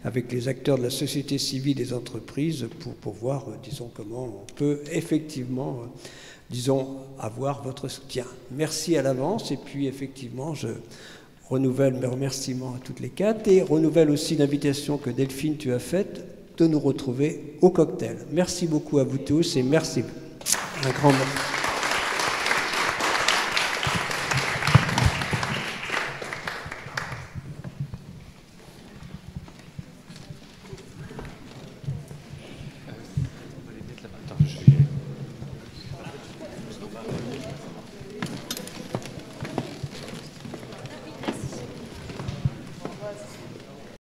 avec les acteurs de la société civile des entreprises, pour voir, disons, comment on peut effectivement, disons, avoir votre soutien. Merci à l'avance, et puis effectivement, je renouvelle mes remerciements à toutes les 4, et renouvelle aussi l'invitation que Delphine, tu as faite, de nous retrouver au cocktail. Merci beaucoup à vous tous, et merci. Un grand merci.